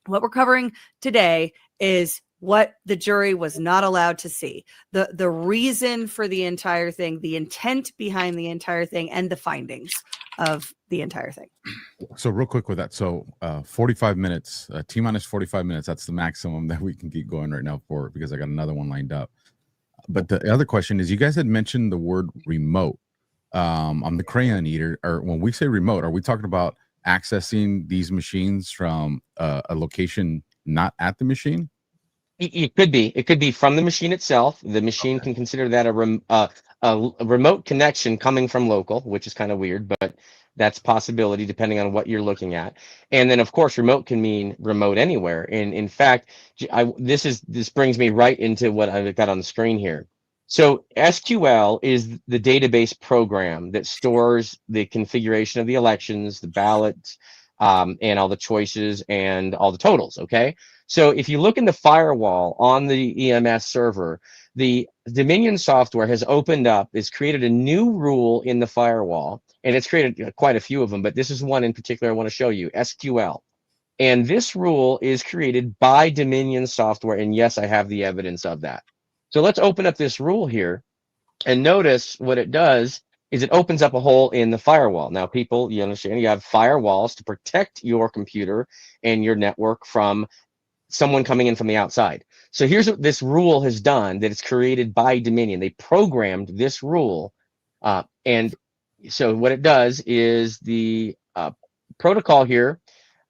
[SPEAKER 5] What we're covering today is what the jury was not allowed to see, the reason for the entire thing, the intent behind the entire thing, and the findings of the entire thing.
[SPEAKER 4] So real quick with that. So 45 minutes, T-minus 45 minutes. That's the maximum that we can keep going right now for it because I got another one lined up. But the other question is, you guys had mentioned the word remote on the Crayon Eater. Or when we say remote, are we talking about accessing these machines from a location not at the machine?
[SPEAKER 7] It could be. It could be from the machine itself. The machine can consider that a remote connection coming from local, which is kind of weird, but that's possibility depending on what you're looking at. And then, of course, remote can mean remote anywhere. And in fact, this brings me right into what I've got on the screen here. So SQL is the database program that stores the configuration of the elections, the ballots, and all the choices and all the totals. Okay. So if you look in the firewall on the EMS server, the Dominion software has opened up, it's created a new rule in the firewall, and it's created quite a few of them, but this is one in particular I want to show you, SQL. And this rule is created by Dominion software. And yes, I have the evidence of that. So let's open up this rule here and notice what it does is it opens up a hole in the firewall. Now, people, you understand, you have firewalls to protect your computer and your network from someone coming in from the outside. So here's what this rule has done that it's created by Dominion. They programmed this rule. And so what it does is the protocol here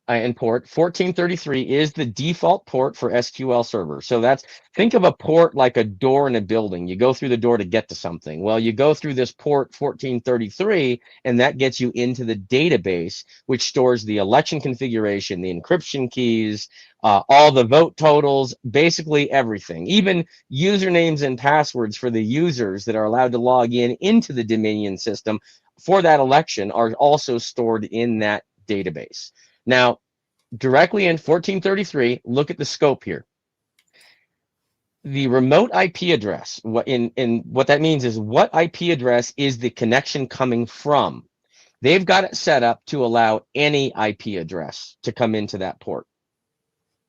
[SPEAKER 7] and port 1433 is the default port for SQL Server. So that's, think of a port like a door in a building. You go through the door to get to something. Well, you go through this port 1433, and that gets you into the database, which stores the election configuration, the encryption keys, all the vote totals, basically everything. Even usernames and passwords for the users that are allowed to log in into the Dominion system for that election are also stored in that database. Now, directly in 1433, look at the scope here. The remote IP address, what that means is what IP address is the connection coming from? They've got it set up to allow any IP address to come into that port.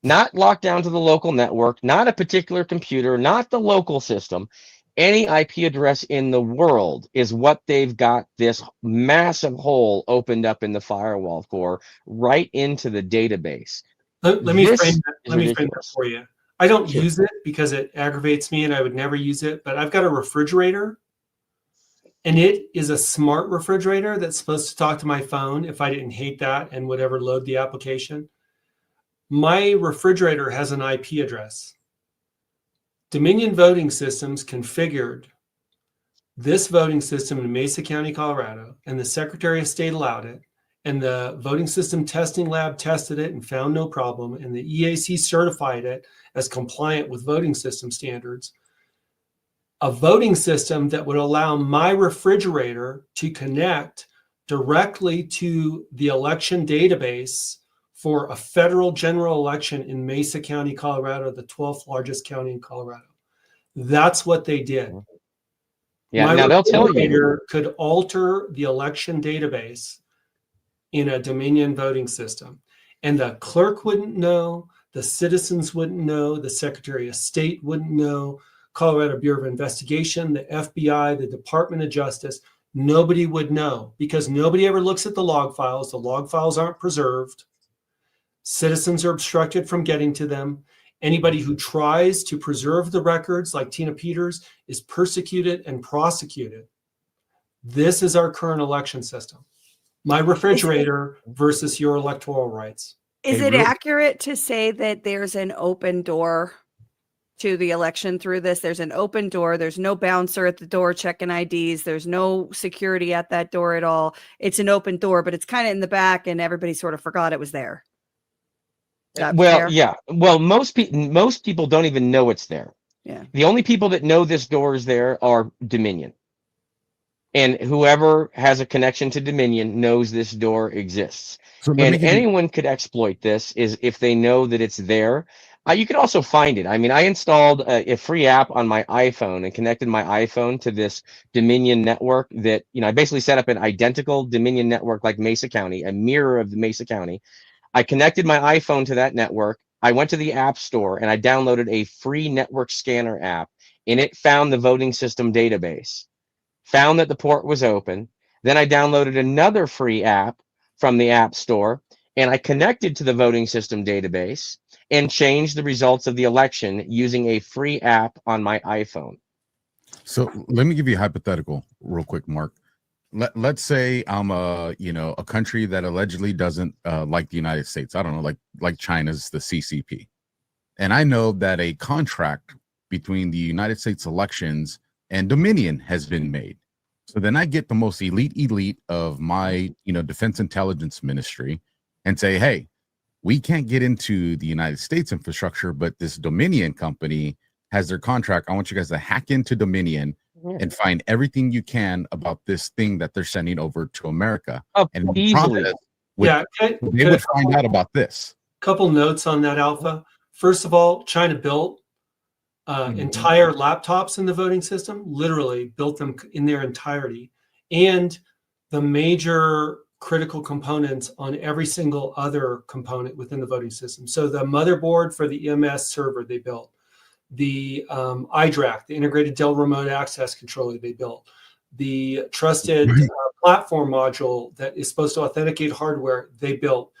[SPEAKER 7] Not locked down to the local network, not a particular computer, not the local system. Any IP address in the world is what they've got this massive hole opened up in the firewall for, right into the database.
[SPEAKER 8] Let me frame that for you. I don't use it because it aggravates me and I would never use it, but I've got a refrigerator, and it is a smart refrigerator that's supposed to talk to my phone if I didn't hate that and would ever load the application. My refrigerator has an IP address. Dominion Voting Systems configured this voting system in Mesa County, Colorado, and the Secretary of State allowed it, and the voting system testing lab tested it and found no problem, and the EAC certified it as compliant with voting system standards. A voting system that would allow my refrigerator to connect directly to the election database for a federal general election in Mesa County, Colorado, the 12th largest county in Colorado. That's what they did.
[SPEAKER 7] Yeah,
[SPEAKER 8] my
[SPEAKER 7] now they'll tell you
[SPEAKER 8] could alter the election database in a Dominion voting system, and the clerk wouldn't know, the citizens wouldn't know, the Secretary of State wouldn't know, Colorado Bureau of Investigation, the FBI, the Department of Justice, nobody would know because nobody ever looks at the log files. The log files aren't preserved. Citizens are obstructed from getting to them. Anybody who tries to preserve the records, like Tina Peters, is persecuted and prosecuted. This is our current election system. My refrigerator versus your electoral rights.
[SPEAKER 5] Is it accurate to say that there's an open door to the election through this? There's an open door. There's no bouncer at the door checking IDs. There's no security at that door at all. It's an open door, but it's kind of in the back, and everybody sort of forgot it was there.
[SPEAKER 7] Well,
[SPEAKER 5] fair?
[SPEAKER 7] yeah. Well, most people don't even know it's there.
[SPEAKER 5] Yeah.
[SPEAKER 7] The only people that know this door is there are Dominion. And whoever has a connection to Dominion knows this door exists.
[SPEAKER 4] So
[SPEAKER 7] and anyone could exploit this is if they know that it's there. You could also find it. I mean, I installed a free app on my iPhone and connected my iPhone to this Dominion network that, I basically set up an identical Dominion network like Mesa County, a mirror of the Mesa County. I connected my iPhone to that network. I went to the App Store and I downloaded a free network scanner app, and it found the voting system database, found that the port was open. Then I downloaded another free app from the App Store, and I connected to the voting system database and changed the results of the election using a free app on my iPhone.
[SPEAKER 4] So let me give you a hypothetical real quick, Mark. Let's say I'm a country that allegedly doesn't like the United States. I don't know, like China's the CCP. And I know that a contract between the United States elections and Dominion has been made. So then I get the most elite of my, defense intelligence ministry and say, hey, we can't get into the United States infrastructure, but this Dominion company has their contract. I want you guys to hack into Dominion and find everything you can about this thing that they're sending over to America.
[SPEAKER 7] Oh,
[SPEAKER 4] and
[SPEAKER 7] easily.
[SPEAKER 4] They would find out about this.
[SPEAKER 8] Couple notes on that, Alpha. First of all, China built entire laptops in the voting system, literally built them in their entirety, and the major critical components on every single other component within the voting system. So the motherboard for the EMS server they built, the iDRAC, the integrated Dell remote access controller they built, the trusted platform module that is supposed to authenticate hardware they built.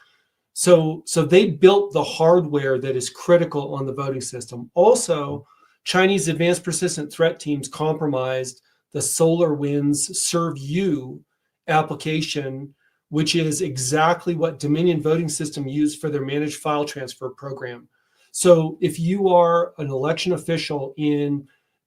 [SPEAKER 8] So they built the hardware that is critical on the voting system. Also, Chinese advanced persistent threat teams compromised the SolarWinds ServeU application, which is exactly what Dominion voting system used for their managed file transfer program. So if you are an election official in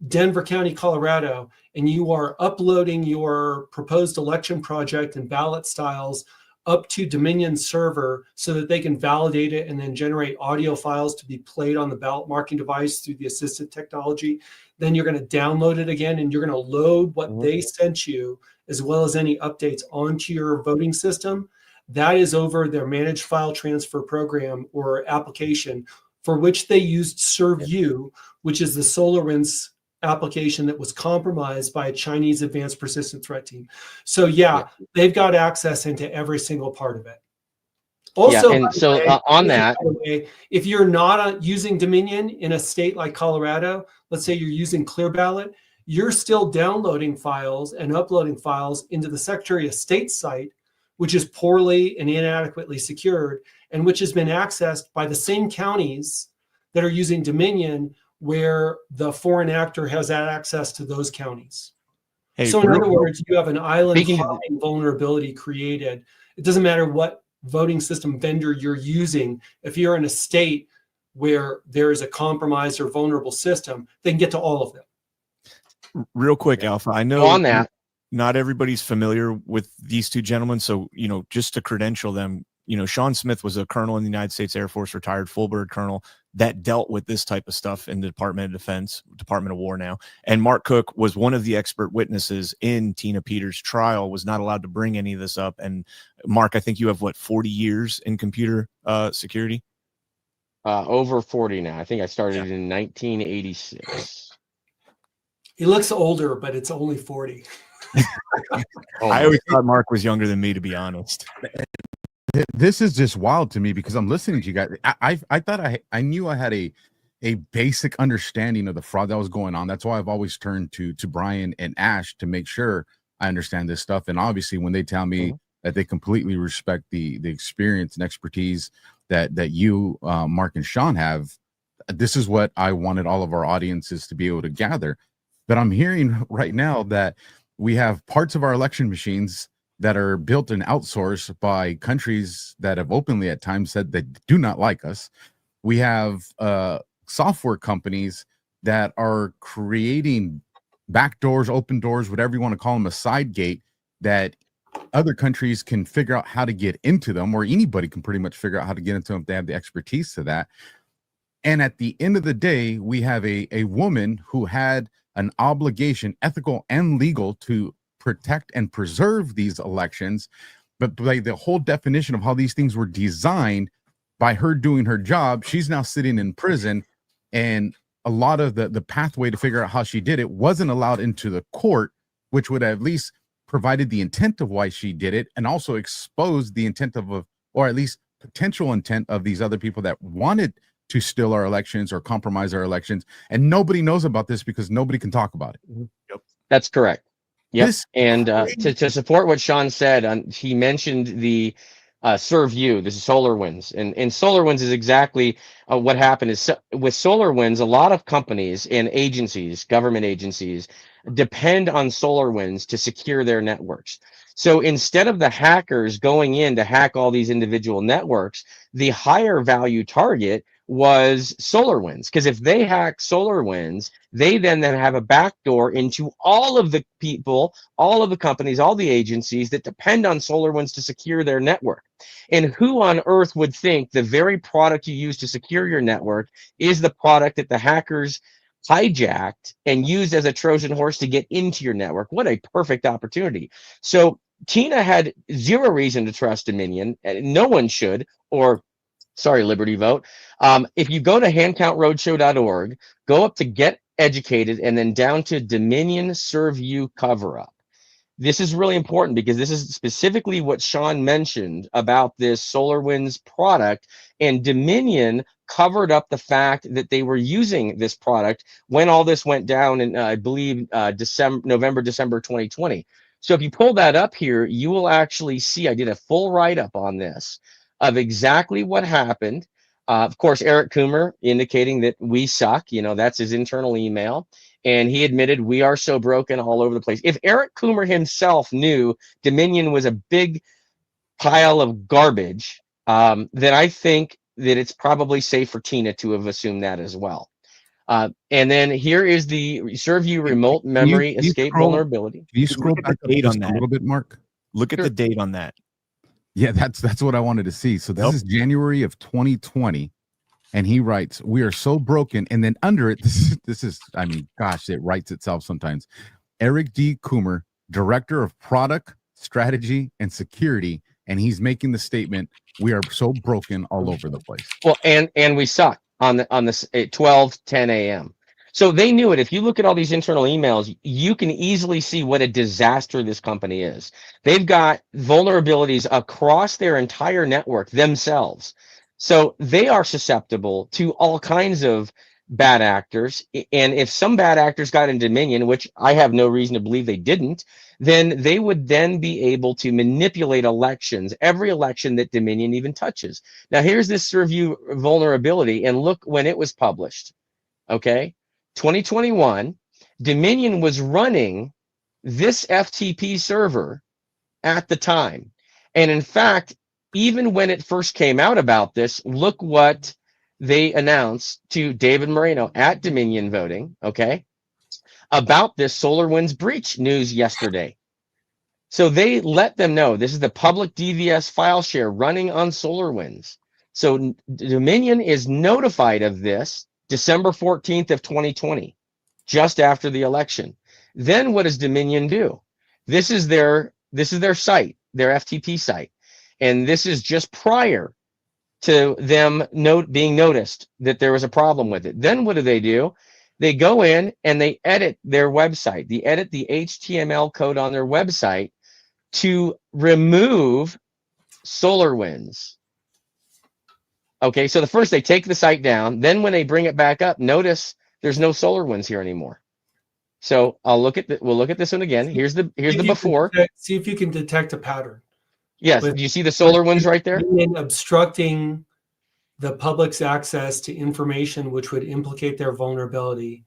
[SPEAKER 8] Denver County, Colorado, and you are uploading your proposed election project and ballot styles up to Dominion server so that they can validate it and then generate audio files to be played on the ballot marking device through the assistive technology, then you're going to download it again and you're going to load what they sent you as well as any updates onto your voting system. That is over their managed file transfer program or application, for which they used ServeU, which is the SolarWinds application that was compromised by a Chinese advanced persistent threat team. So yeah, they've got access into every single part of it. Also,
[SPEAKER 7] and so on that,
[SPEAKER 8] if you're not using Dominion in a state like Colorado, let's say you're using Clear Ballot, you're still downloading files and uploading files into the Secretary of State site, which is poorly and inadequately secured, and which has been accessed by the same counties that are using Dominion, where the foreign actor has access to those counties. So in other words, you have an island hopping vulnerability created. It doesn't matter what voting system vendor you're using. If you're in a state where there is a compromised or vulnerable system, they can get to all of them.
[SPEAKER 6] Real quick, Alpha, I know
[SPEAKER 7] on that,
[SPEAKER 6] not everybody's familiar with these two gentlemen. So, just to credential them, Sean Smith was a colonel in the United States Air Force, retired full bird colonel that dealt with this type of stuff in the Department of Defense, Department of War now. And Mark Cook was one of the expert witnesses in Tina Peters' trial, was not allowed to bring any of this up. And Mark, I think you have 40 years in computer security?
[SPEAKER 7] Over 40 now. I think I started in 1986.
[SPEAKER 8] He looks older, but it's only 40.
[SPEAKER 6] I always thought Mark was younger than me, to be honest.
[SPEAKER 4] This is just wild to me because I'm listening to you guys. I thought I knew I had a basic understanding of the fraud that was going on. That's why I've always turned to Brian and Ash to make sure I understand this stuff. And obviously, when they tell me that they completely respect the experience and expertise that you, Mark and Sean have, this is what I wanted all of our audiences to be able to gather. But I'm hearing right now that we have parts of our election machines that are built and outsourced by countries that have openly at times said they do not like us. We have software companies that are creating backdoors, open doors, whatever you want to call them, a side gate that other countries can figure out how to get into them, or anybody can pretty much figure out how to get into them if they have the expertise to that. And at the end of the day, we have a woman who had an obligation, ethical and legal, to protect and preserve these elections, but by the whole definition of how these things were designed, by her doing her job, she's now sitting in prison, and a lot of the pathway to figure out how she did it wasn't allowed into the court, which would have at least provided the intent of why she did it, and also exposed the intent of, or at least potential intent of, these other people that wanted to steal our elections or compromise our elections. And nobody knows about this because nobody can talk about it.
[SPEAKER 7] Yep. That's correct. Yes. And to support what Sean said, he mentioned the ServeU, this is SolarWinds. And SolarWinds is exactly what happened is with SolarWinds, a lot of companies and agencies, government agencies, depend on SolarWinds to secure their networks. So instead of the hackers going in to hack all these individual networks, the higher value target was SolarWinds, because if they hack SolarWinds, they then have a backdoor into all of the people, all of the companies, all the agencies that depend on SolarWinds to secure their network. And who on earth would think the very product you use to secure your network is the product that the hackers hijacked and used as a Trojan horse to get into your network? What a perfect opportunity. So Tina had zero reason to trust Dominion, and no one should, or sorry, Liberty Vote. If you go to handcountroadshow.org, go up to Get Educated, and then down to Dominion Serve You Cover Up. This is really important because this is specifically what Sean mentioned about this SolarWinds product, and Dominion covered up the fact that they were using this product when all this went down in, I believe, November, December 2020. So if you pull that up here, you will actually see I did a full write-up on this of exactly what happened. Of course, Eric Coomer indicating that we suck. You know, that's his internal email. And he admitted we are so broken all over the place. If Eric Coomer himself knew Dominion was a big pile of garbage, then I think that it's probably safe for Tina to have assumed that as well. And then here is the Serve You remote memory escape vulnerability.
[SPEAKER 4] Can you scroll back
[SPEAKER 6] the date on that
[SPEAKER 4] a little bit, Mark?
[SPEAKER 6] Look at the date on that.
[SPEAKER 4] Yeah, that's what I wanted to see. So this is January of 2020. And he writes, "We are so broken." And then under it, this is, I mean, gosh, it writes itself sometimes. Eric D. Coomer, Director of Product, Strategy, and Security. And he's making the statement, "We are so broken all over the place."
[SPEAKER 7] Well, and we suck on the at 12:10 a.m. So they knew it. If you look at all these internal emails, you can easily see what a disaster this company is. They've got vulnerabilities across their entire network themselves. So they are susceptible to all kinds of bad actors. And if some bad actors got in Dominion, which I have no reason to believe they didn't, then they would then be able to manipulate elections, every election that Dominion even touches. Now, here's this Serve You vulnerability, and look when it was published. Okay, 2021, Dominion was running this FTP server at the time. And in fact, even when it first came out about this, look what they announced to David Moreno at Dominion Voting, okay, about this SolarWinds breach news yesterday. So they let them know this is the public DVS file share running on SolarWinds. So Dominion is notified of this December 14th of 2020, just after the election. Then what does Dominion do? This is their site, their FTP site. And this is just prior to them being noticed that there was a problem with it. Then what do? They go in and they edit their website. They edit the HTML code on their website to remove SolarWinds. Okay, so first they take the site down. Then when they bring it back up, notice there's no SolarWinds here anymore. So we'll look at this one again. Here's the before.
[SPEAKER 8] See if you can detect a pattern.
[SPEAKER 7] Yes, do you see the SolarWinds right there?
[SPEAKER 8] Obstructing the public's access to information which would implicate their vulnerability.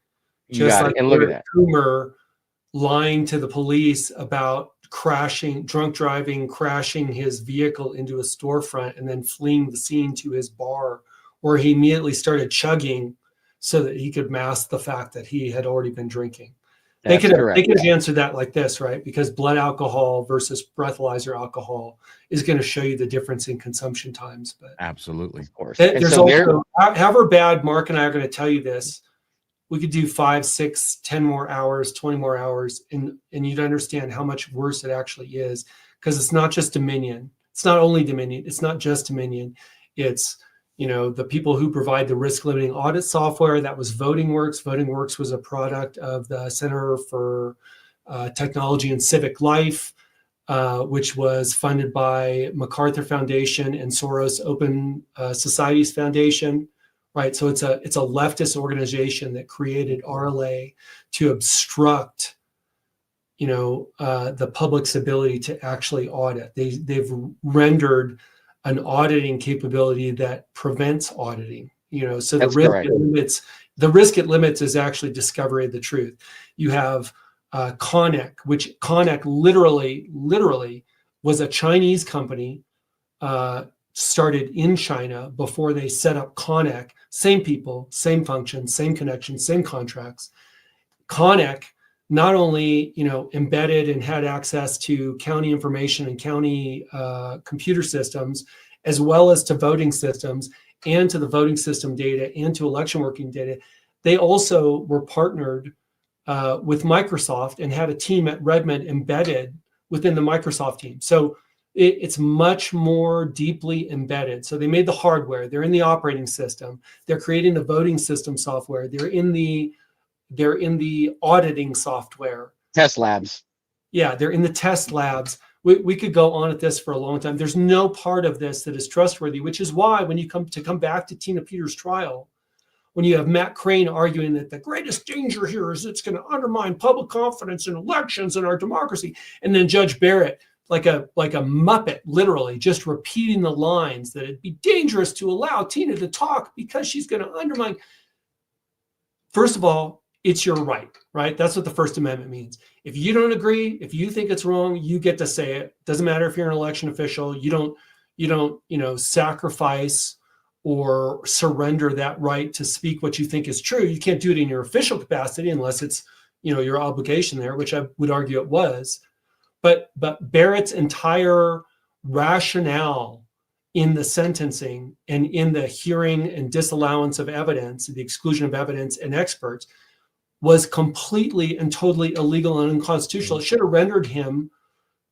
[SPEAKER 8] Just like
[SPEAKER 7] and look at that.
[SPEAKER 8] Coomer lying to the police about drunk driving, crashing his vehicle into a storefront and then fleeing the scene to his bar, where he immediately started chugging so that he could mask the fact that he had already been drinking. They could have answered that like this, right? Because blood alcohol versus breathalyzer alcohol is going to show you the difference in consumption times. But
[SPEAKER 4] absolutely,
[SPEAKER 7] of course.
[SPEAKER 8] There's also, however bad Mark and I are going to tell you this, we could do 5, 6, 10 more hours, 20 more hours, and you'd understand how much worse it actually is. Because it's not just Dominion. It's not only Dominion. It's not just Dominion. It's the people who provide the risk limiting audit software. That was VotingWorks. VotingWorks was a product of the Center for Technology and Civic Life, which was funded by MacArthur Foundation and Soros Open Societies Foundation, right? So it's a leftist organization that created RLA to obstruct, the public's ability to actually audit. They've rendered an auditing capability that prevents auditing, so the risk it limits is actually discovery of the truth. You have CONNEC, which CONNEC literally was a Chinese company, started in China before they set up CONNEC. Same people, same functions, same connections, same contracts. CONNEC not only embedded and had access to county information and county computer systems, as well as to voting systems and to the voting system data and to election working data. They also were partnered with Microsoft and had a team at Redmond embedded within the Microsoft team. So it's much more deeply embedded. So they made the hardware, they're in the operating system, they're creating the voting system software, they're in the auditing software.
[SPEAKER 7] Test labs.
[SPEAKER 8] Yeah, they're in the test labs. We could go on at this for a long time. There's no part of this that is trustworthy, which is why when you come back to Tina Peters' trial, when you have Matt Crane arguing that the greatest danger here is it's going to undermine public confidence in elections and our democracy, and then Judge Barrett, like a Muppet, literally just repeating the lines that it'd be dangerous to allow Tina to talk because she's going to undermine. First of all, it's your right? That's what the First Amendment means. If you don't agree, if you think it's wrong, you get to say it. Doesn't matter if you're an election official. You don't sacrifice or surrender that right to speak what you think is true. You can't do it in your official capacity unless it's, your obligation there, which I would argue it was. But Barrett's entire rationale in the sentencing and in the hearing and disallowance of evidence, the exclusion of evidence and experts, was completely and totally illegal and unconstitutional. It should have rendered him,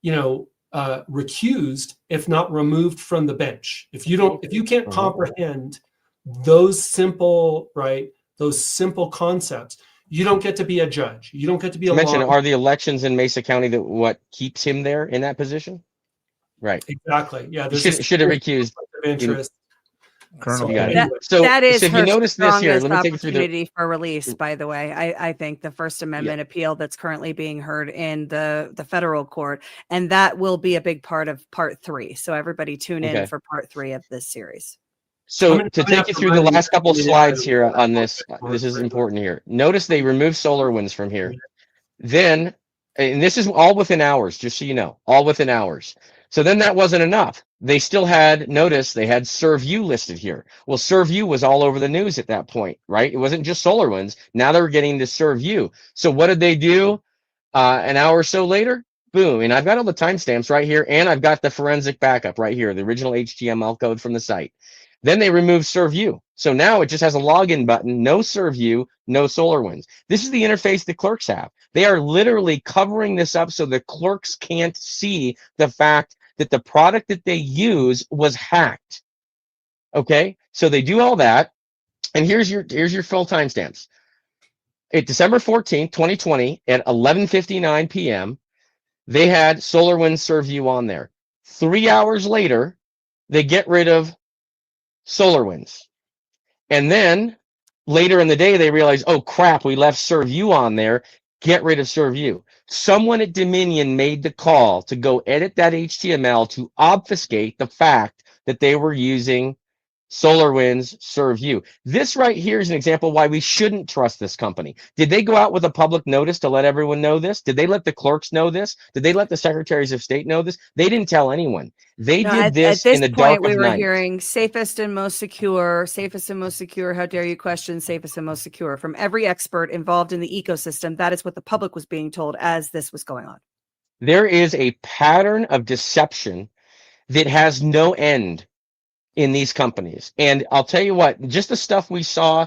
[SPEAKER 8] recused, if not removed from the bench. If you can't comprehend those simple concepts, you don't get to be a judge. You don't get to be a
[SPEAKER 7] Mention,
[SPEAKER 8] lawyer.
[SPEAKER 7] are the elections in Mesa County what keeps him there in that position? Right.
[SPEAKER 8] Exactly. Yeah.
[SPEAKER 7] Should have recused.
[SPEAKER 8] Interest.
[SPEAKER 6] Colonel.
[SPEAKER 5] That is
[SPEAKER 7] if
[SPEAKER 5] her
[SPEAKER 7] you notice this here,
[SPEAKER 5] strongest
[SPEAKER 7] let me take you through
[SPEAKER 5] opportunity for release, by the way. I think the First Amendment appeal that's currently being heard in the federal court, and that will be a big part of part 3. So everybody tune in for part 3 of this series.
[SPEAKER 7] So to take you through the last couple of slides here on this, this is important here. Notice they removed SolarWinds from here. Then, and this is all within hours, just so you know, all within hours. So then that wasn't enough. They still had, notice they had ServU listed here. Well, ServU was all over the news at that point, right? It wasn't just SolarWinds. Now they were getting to ServU. So what did they do an hour or so later? Boom. And I've got all the timestamps right here, and I've got the forensic backup right here, the original HTML code from the site. Then they removed ServU. So now it just has a login button, no ServU, no SolarWinds. This is the interface the clerks have. They are literally covering this up so the clerks can't see the fact that the product that they use was hacked. Okay, so they do all that, and here's your full timestamps. At December 14th, 2020, at 11:59 p.m., they had SolarWinds ServU on there. 3 hours later, they get rid of SolarWinds. And then later in the day, they realize, oh crap, we left ServU on there. Get rid of ServU. Someone at Dominion made the call to go edit that HTML to obfuscate the fact that they were using SolarWinds ServU. This right here is an example why we shouldn't trust this company. Did they go out with a public notice to let everyone know this? Did they let the clerks know this? Did they let the secretaries of state know this? They didn't tell anyone. They did this in the dark of night.
[SPEAKER 5] We were hearing safest and most secure, how dare you question safest and most secure from every expert involved in the ecosystem. That is what the public was being told as this was going on.
[SPEAKER 7] There is a pattern of deception that has no end in these companies. And I'll tell you what, just the stuff we saw,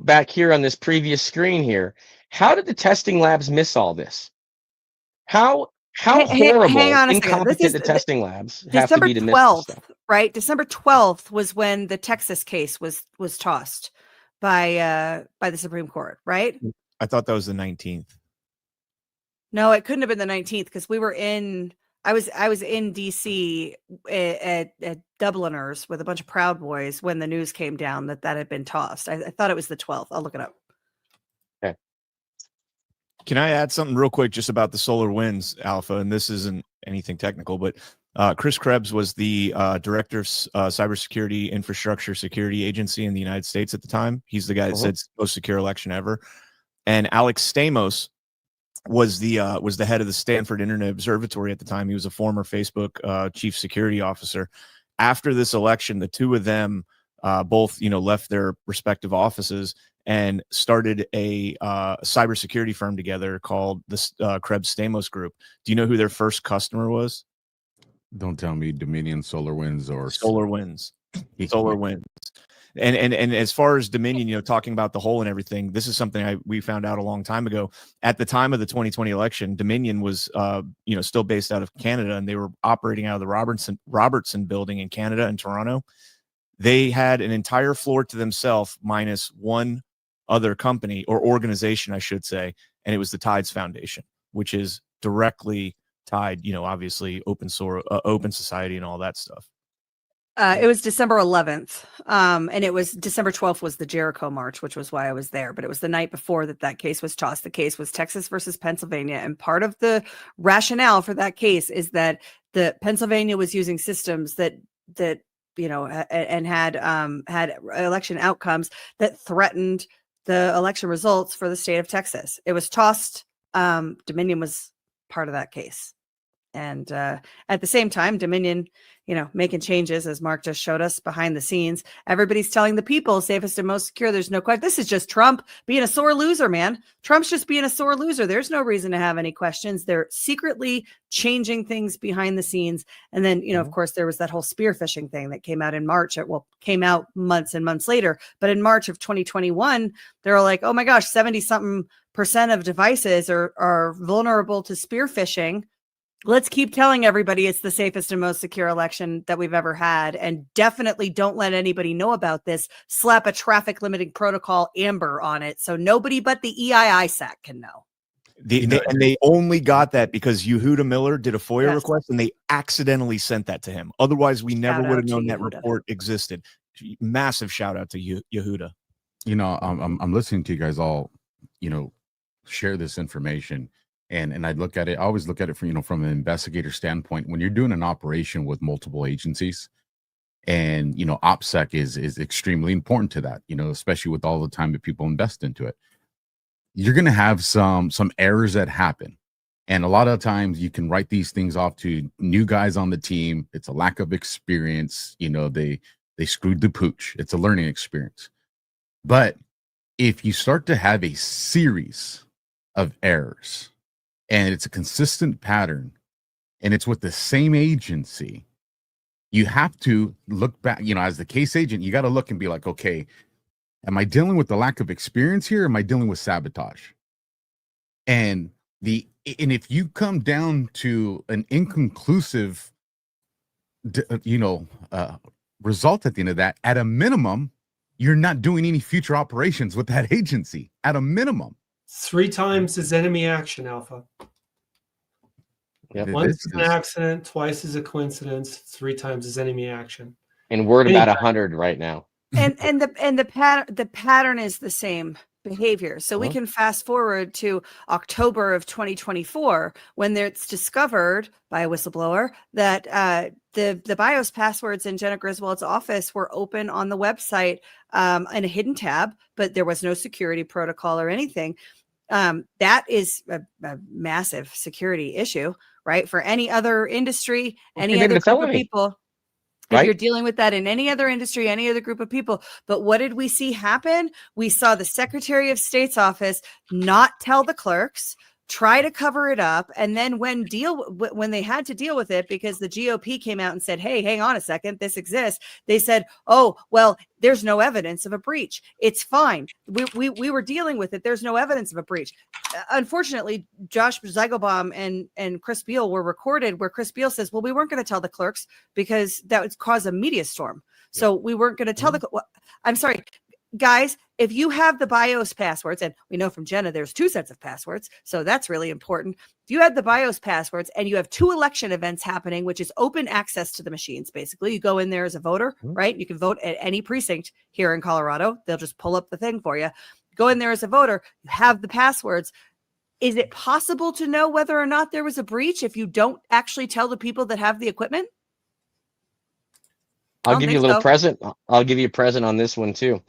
[SPEAKER 7] back here on this previous screen here, how did the testing labs miss all this? How horrible,
[SPEAKER 5] hang on
[SPEAKER 7] incompetent the testing labs have to be to miss this stuff.
[SPEAKER 5] Right? December 12th was when the Texas case was tossed by the Supreme Court, right?
[SPEAKER 6] I thought that was the 19th.
[SPEAKER 5] No, it couldn't have been the 19th because I was in DC at Dubliners with a bunch of Proud Boys when the news came down that had been tossed. I thought it was the 12th. I'll look it up.
[SPEAKER 7] Okay.
[SPEAKER 6] Can I add something real quick just about the SolarWinds, Alpha? And this isn't anything technical, but Chris Krebs was the director of cybersecurity infrastructure security agency in the United States at the time. He's the guy that said it's the most secure election ever. And Alex Stamos was the head of the Stanford Internet Observatory at the time. He was a former Facebook chief security officer. After this election, the two of them both left their respective offices and started a cybersecurity firm together called the Krebs Stamos Group. Do you know who their first customer was?
[SPEAKER 4] Don't tell me Dominion, SolarWinds, or
[SPEAKER 6] SolarWinds. SolarWinds. And as far as Dominion, talking about the hole and everything, this is something we found out a long time ago. At the time of the 2020 election, Dominion was, still based out of Canada, and they were operating out of the Robertson building in Canada in Toronto. They had an entire floor to themselves minus one other company or organization, I should say, and it was the Tides Foundation, which is directly tied, obviously open society and all that stuff.
[SPEAKER 5] It was December 11th, and it was December 12th was the Jericho March, which was why I was there. But it was the night before that case was tossed. The case was Texas versus Pennsylvania, and part of the rationale for that case is that the Pennsylvania was using systems that and had election outcomes that threatened the election results for the state of Texas. It was tossed. Dominion was part of that case, and at the same time, Dominion, making changes, as Mark just showed us behind the scenes. Everybody's telling the people safest and most secure. There's no question. This is just Trump being a sore loser, man. Trump's just being a sore loser. There's no reason to have any questions. They're secretly changing things behind the scenes. And then, of course, there was that whole spear phishing thing that came out in March. Came out months and months later. But in March of 2021, they're like, oh my gosh, 70-something% of devices are vulnerable to spear phishing. Let's keep telling everybody it's the safest and most secure election that we've ever had. And definitely don't let anybody know about this. Slap a traffic limiting protocol amber on it, so nobody but the EISAC can know.
[SPEAKER 6] And they only got that because Yehuda Miller did a FOIA request, and they accidentally sent that to him. Otherwise, we never would have known that report existed. Massive shout out to Yehuda.
[SPEAKER 4] I'm listening to you guys all, share this information. And I always look at it from an investigator standpoint. When you're doing an operation with multiple agencies, and OPSEC is extremely important to that, especially with all the time that people invest into it. You're going to have some errors that happen, and a lot of times you can write these things off to new guys on the team. It's a lack of experience. They screwed the pooch. It's a learning experience. But if you start to have a series of errors, and it's a consistent pattern, and it's with the same agency, you have to look back, as the case agent, you got to look and be like, okay, am I dealing with the lack of experience here? Or am I dealing with sabotage? And if you come down to an inconclusive, result at the end of that, at a minimum, you're not doing any future operations with that agency at a minimum.
[SPEAKER 8] 3 times is enemy action, Alpha.
[SPEAKER 7] Yep.
[SPEAKER 8] Once is an accident, twice is a coincidence, 3 times is enemy action.
[SPEAKER 7] And we're at about 100 right now.
[SPEAKER 5] And the pattern is the same behavior. So we can fast forward to October of 2024 when it's discovered by a whistleblower that the BIOS passwords in Jenna Griswold's office were open on the website in a hidden tab, but there was no security protocol or anything. That is a massive security issue, right? For any other industry, any other group of people. If you're dealing with that in any other industry, any other group of people. But what did we see happen? We saw the Secretary of State's office not tell the clerks, try to cover it up. And then when they had to deal with it, because the GOP came out and said, hey, hang on a second, this exists. They said, oh, well, there's no evidence of a breach. It's fine. We were dealing with it. There's no evidence of a breach. Unfortunately, Josh Zeigelbaum and Chris Beall were recorded where Chris Beall says, well, we weren't going to tell the clerks because that would cause a media storm. So we weren't going to tell I'm sorry, guys, if you have the BIOS passwords, and we know from Jenna, there's 2 sets of passwords. So that's really important. If you have the BIOS passwords and you have 2 election events happening, which is open access to the machines, basically, you go in there as a voter, right? You can vote at any precinct here in Colorado. They'll just pull up the thing for you. Go in there as a voter. You have the passwords. Is it possible to know whether or not there was a breach if you don't actually tell the people that have the equipment?
[SPEAKER 7] I'll give you a little present. I'll give you a present on this one too.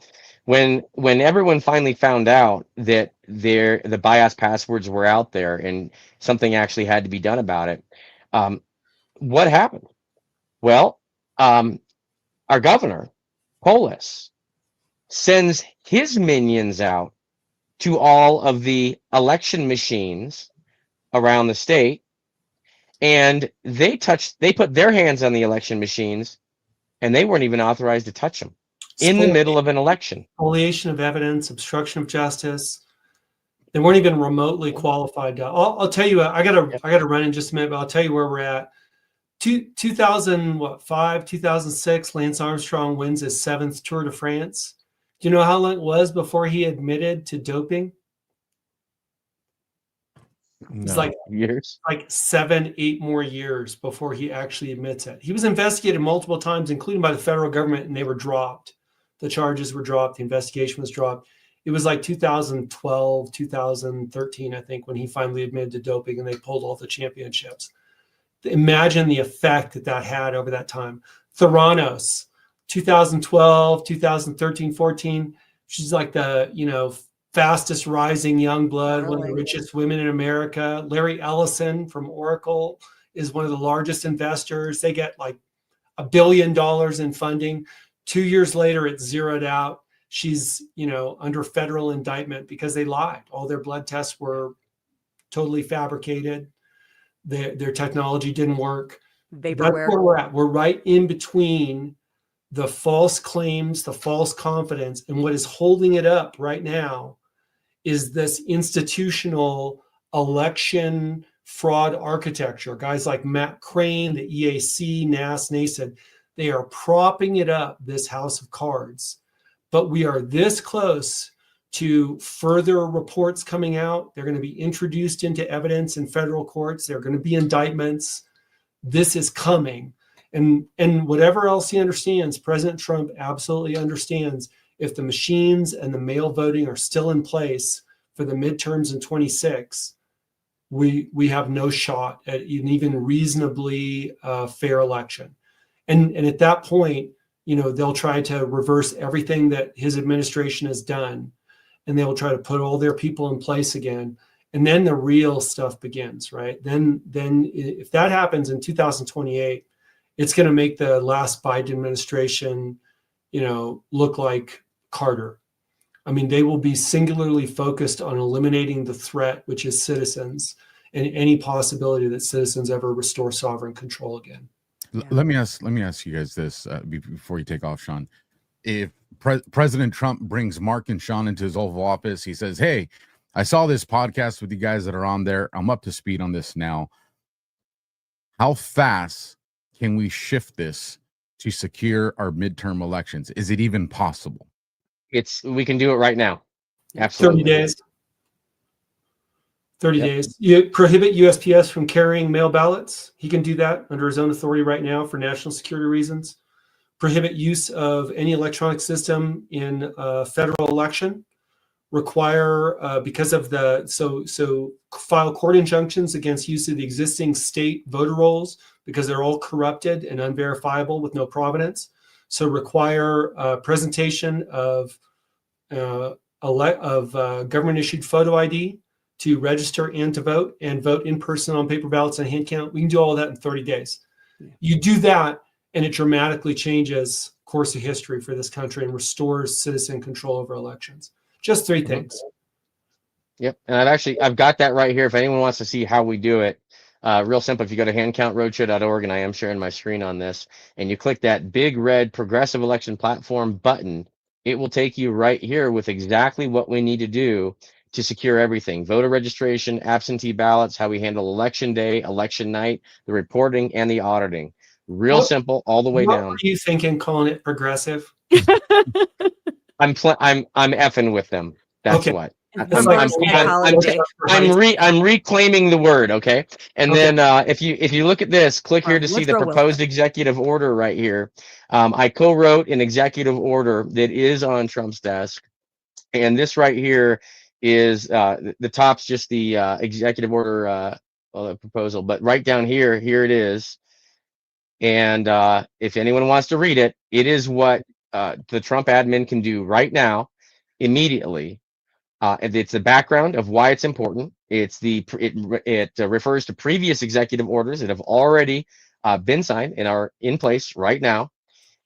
[SPEAKER 7] When everyone finally found out that the BIOS passwords were out there and something actually had to be done about it, what happened? Well, our governor, Polis, sends his minions out to all of the election machines around the state, and they put their hands on the election machines, and they weren't even authorized to touch them. in the middle of an election.
[SPEAKER 8] Spoliation of evidence, obstruction of justice. They weren't even remotely qualified to. I'll tell you. I gotta run in just a minute, but I'll tell you where we're at. 2005, 2006, Lance Armstrong wins his 7th Tour de France. Do you know how long it was before he admitted to doping? It's like
[SPEAKER 7] years,
[SPEAKER 8] like 7, 8 more years before he actually admits it. He was investigated multiple times, including by the federal government, and they were dropped. The charges were dropped. The investigation was dropped. It was like 2012, 2013, I think, when he finally admitted to doping and they pulled all the championships. Imagine the effect that had over that time. Theranos, 2012, 2013, 14. She's like the, fastest rising young blood, one of the richest women in America. Larry Ellison from Oracle is one of the largest investors. They get like $1 billion in funding. 2 years later, it's zeroed out. She's, under federal indictment because they lied. All their blood tests were totally fabricated. Their technology didn't work. That's where we're at. We're right in between the false claims, the false confidence, and what is holding it up right now is this institutional election fraud architecture. Guys like Matt Crane, the EAC, NAS, NASID, they are propping it up, this house of cards. But we are this close to further reports coming out. They're going to be introduced into evidence in federal courts. There are going to be indictments. This is coming. And whatever else he understands, President Trump absolutely understands if the machines and the mail voting are still in place for the midterms in 26, we have no shot at an even reasonably fair election. And at that point, they'll try to reverse everything that his administration has done, and they will try to put all their people in place again. And then the real stuff begins, right? Then if that happens in 2028, it's going to make the last Biden administration, look like Carter. I mean, they will be singularly focused on eliminating the threat, which is citizens, and any possibility that citizens ever restore sovereign control again.
[SPEAKER 4] Yeah. Let me ask you guys this before you take off, Sean. If President Trump brings Mark and Sean into his Oval Office, he says, "Hey, I saw this podcast with you guys that are on there. I'm up to speed on this now. How fast can we shift this to secure our midterm elections? Is it even possible?"
[SPEAKER 7] We can do it right now. Absolutely.
[SPEAKER 8] 30 days. 30 days. You prohibit USPS from carrying mail ballots. He can do that under his own authority right now for national security reasons. Prohibit use of any electronic system in a federal election. Require, because of so file court injunctions against use of the existing state voter rolls because they're all corrupted and unverifiable with no provenance. So require presentation of government issued photo ID to register and to vote, and vote in person on paper ballots and hand count. We can do all of that in 30 days. Yeah. You do that, and it dramatically changes course of history for this country and restores citizen control over elections. Just 3 things.
[SPEAKER 7] Yep. And I've got that right here. If anyone wants to see how we do it, real simple. If you go to handcountroadshow.org, and I am sharing my screen on this, and you click that big red progressive election platform button, it will take you right here with exactly what we need to do to secure everything: voter registration, absentee ballots, how we handle election day, election night, the reporting, and the auditing. Real simple all the way down.
[SPEAKER 8] What were you thinking calling it progressive?
[SPEAKER 7] I'm effing with them. That's
[SPEAKER 8] okay.
[SPEAKER 7] what.
[SPEAKER 5] I'm
[SPEAKER 7] I'm reclaiming the word, okay? And then if you look at this, click here to see the proposed executive order right here. I co-wrote an executive order that is on Trump's desk, and this right here is the top's just the executive order proposal, but right down here it is. And if anyone wants to read it, it is what the Trump admin can do right now, immediately. It's the background of why it's important. It refers to previous executive orders that have already been signed and are in place right now,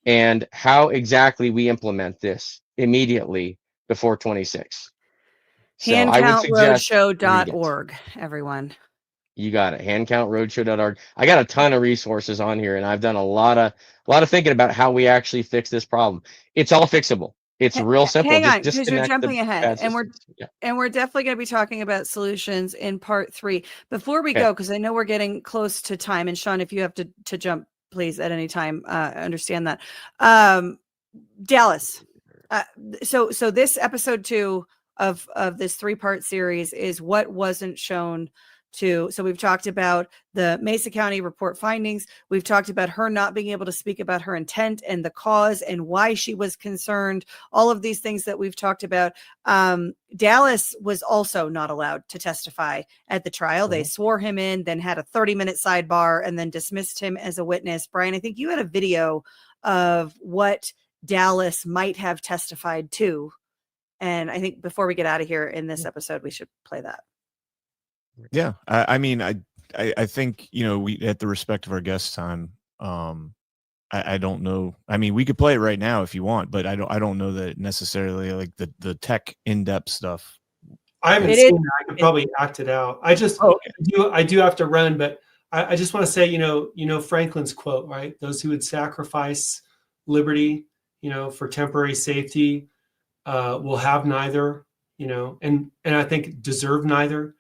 [SPEAKER 7] and how exactly we implement this immediately before 26.
[SPEAKER 5] Handcountroadshow.org, everyone.
[SPEAKER 7] You got it. Handcountroadshow.org. I got a ton of resources on here, and I've done a lot of thinking about how we actually fix this problem. It's all fixable. It's real simple.
[SPEAKER 5] Hang on,
[SPEAKER 7] Just
[SPEAKER 5] because you're
[SPEAKER 7] disconnect
[SPEAKER 5] jumping
[SPEAKER 7] the
[SPEAKER 5] ahead,
[SPEAKER 7] bad
[SPEAKER 5] and
[SPEAKER 7] systems. Yeah.
[SPEAKER 5] we're definitely going to be talking about solutions in part 3. Before we
[SPEAKER 7] Okay.
[SPEAKER 5] go, because I know we're getting close to time, and Sean, if you have to jump, please at any time. I understand that. Dallas. So this episode 2 of this 3-part series is what wasn't shown to. So we've talked about the Mesa County report findings. We've talked about her not being able to speak about her intent and the cause and why she was concerned. All of these things that we've talked about. Dallas was also not allowed to testify at the trial. They swore him in, then had a 30-minute sidebar, and then dismissed him as a witness. Brian, I think you had a video of what Dallas might have testified to. And I think before we get out of here in this episode, we should play that.
[SPEAKER 6] Yeah. I mean, I think, you know, we, at the respect of our guest time, I don't know. I mean, we could play it right now if you want, but I don't know that necessarily like the tech in-depth stuff.
[SPEAKER 8] I haven't seen that. I could probably act it out. I just, I do have to run, but I just want to say, you know, Franklin's quote, right? Those who would sacrifice liberty, you know, for temporary safety, will have neither, you know, and I think deserve neither.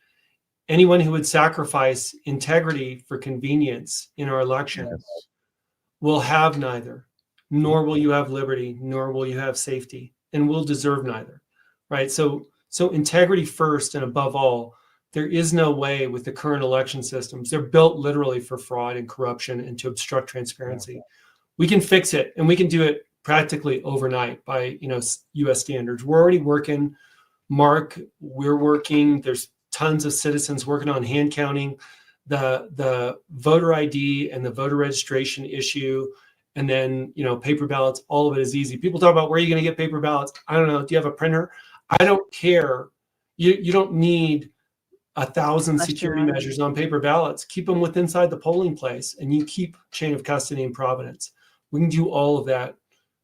[SPEAKER 8] Anyone who would sacrifice integrity for convenience in our elections will have neither, nor will you have liberty, nor will you have safety, and will deserve neither, right? So integrity first and above all. There is no way with the current election systems. They're built literally for fraud and corruption and to obstruct transparency. We can fix it, and we can do it practically overnight by, you know, U.S. standards. We're already working. Mark, we're working. There's tons of citizens working on hand counting, the voter ID and the voter registration issue, and then, you know, paper ballots. All of it is easy. People talk about where are you going to get paper ballots? I don't know. Do you have a printer? I don't care. You don't need 1,000 security measures on paper ballots. Keep them inside the polling place, and you keep chain of custody and provenance. We can do all of that.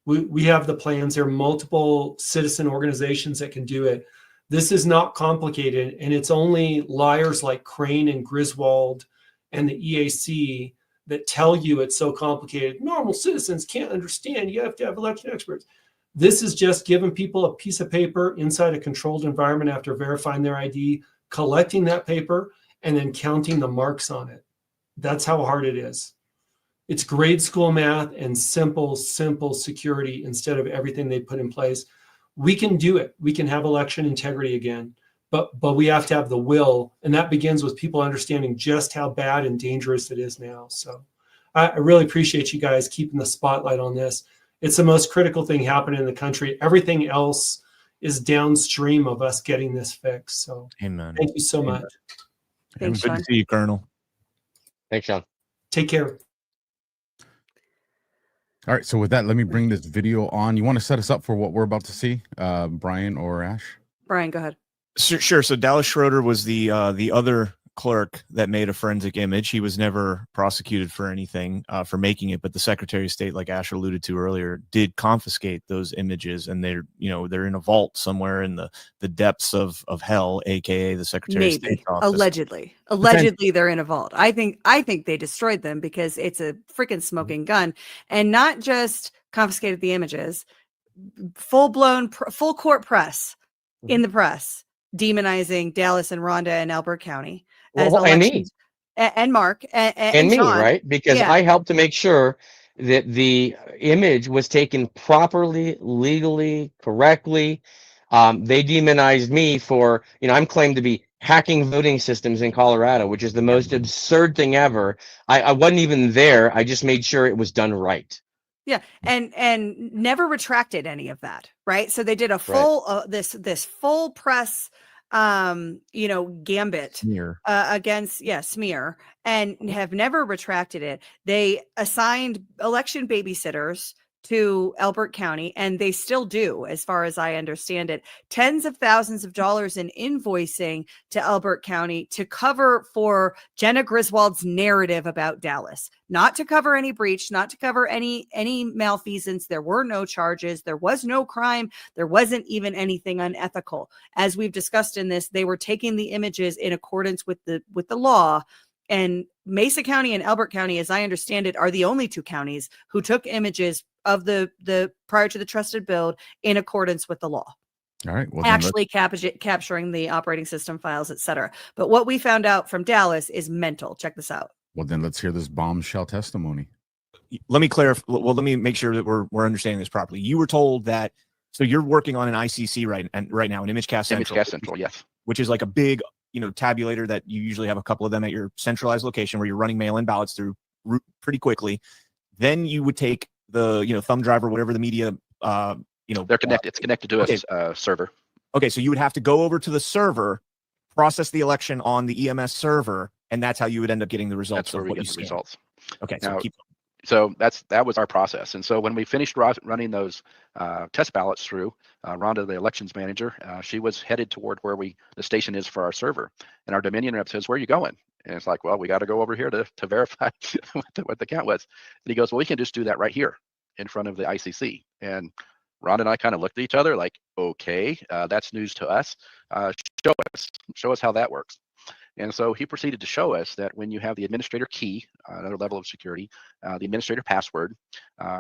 [SPEAKER 8] We have the plans. There are multiple citizen organizations that can do it. This is not complicated, and it's only liars like Crane and Griswold and the EAC that tell you it's so complicated. Normal citizens can't understand. You have to have election experts. This is just giving people a piece of paper inside a controlled environment after verifying their ID, collecting that paper, and then counting the marks on it. That's how hard it is. It's grade school math and simple security instead of everything they put in place. We can do it. We can have election integrity again, but we have to have the will, and that begins with people understanding just how bad and dangerous it is now. So I really appreciate you guys keeping the spotlight on this. It's the most critical thing happening in the country. Everything else is downstream of us getting this fixed. So
[SPEAKER 6] amen.
[SPEAKER 8] Thank you so much.
[SPEAKER 5] Thanks,
[SPEAKER 6] Good
[SPEAKER 5] Sean.
[SPEAKER 6] to see you, Colonel.
[SPEAKER 7] Thanks, Sean.
[SPEAKER 8] Take care.
[SPEAKER 4] All right, so with that, let me bring this video on. You want to set us up for what we're about to see, Brian or Ash?
[SPEAKER 5] Brian, go ahead.
[SPEAKER 6] Sure. So Dallas Schroeder was the other clerk that made a forensic image. He was never prosecuted for anything for making it, but the Secretary of State, like Ash alluded to earlier, did confiscate those images, and they're in a vault somewhere in the depths of hell, aka the Secretary of State's office.
[SPEAKER 5] Allegedly they're in a vault. I think they destroyed them because it's a freaking smoking gun, and not just confiscated the images, full court press in the press demonizing Dallas and Rhonda and Elbert County.
[SPEAKER 7] And me.
[SPEAKER 5] And Mark
[SPEAKER 7] and me,
[SPEAKER 5] Sean.
[SPEAKER 7] right? Because I helped to make sure that the image was taken properly, legally, correctly. They demonized me for, I'm claimed to be hacking voting systems in Colorado, which is the most absurd thing ever. I wasn't even there. I just made sure it was done right.
[SPEAKER 5] Yeah, and never retracted any of that, right? So they did a full this full press gambit
[SPEAKER 6] Smear.
[SPEAKER 5] against smear, and have never retracted it. They assigned election babysitters to Elbert County, and they still do, as far as I understand it, tens of thousands of dollars in invoicing to Elbert County to cover for Jenna Griswold's narrative about Dallas, not to cover any breach, not to cover any malfeasance. There were no charges. There was no crime. There wasn't even anything unethical. As we've discussed in this, they were taking the images in accordance with the law. And Mesa County and Elbert County, as I understand it, are the only two counties who took images of the prior to the trusted build in accordance with the law.
[SPEAKER 4] All right. Well,
[SPEAKER 5] Actually capturing the operating system files, etc. But what we found out from Dallas is mental. Check this out.
[SPEAKER 4] well, then let's hear this bombshell testimony.
[SPEAKER 6] Let me clarify. Well, let me make sure that we're understanding this properly. You were told that, so you're working on an ICC right now, an ImageCast Central.
[SPEAKER 9] Yes.
[SPEAKER 6] Which is like a big, tabulator that you usually have a couple of them at your centralized location where you're running mail-in ballots through pretty quickly. Then you would take the, thumb drive or whatever the media,
[SPEAKER 9] they're connected. It's connected to a server.
[SPEAKER 6] Okay. So you would have to go over to the server, process the election on the EMS server, and that's how you would end up getting the results.
[SPEAKER 9] That's where we get the results.
[SPEAKER 6] Okay.
[SPEAKER 9] Now,
[SPEAKER 6] so
[SPEAKER 9] that was our process. And so when we finished running those test ballots through, Rhonda, the elections manager, she was headed toward where the station is for our server. And our Dominion rep says, "Where are you going?" And it's like, "Well, we got to go over here to verify what the count was." And he goes, "Well, we can just do that right here in front of the ICC." And Rhonda and I kind of looked at each other like, "Okay, that's news to us. Show us how that works." And so he proceeded to show us that when you have the administrator key, another level of security, the administrator password,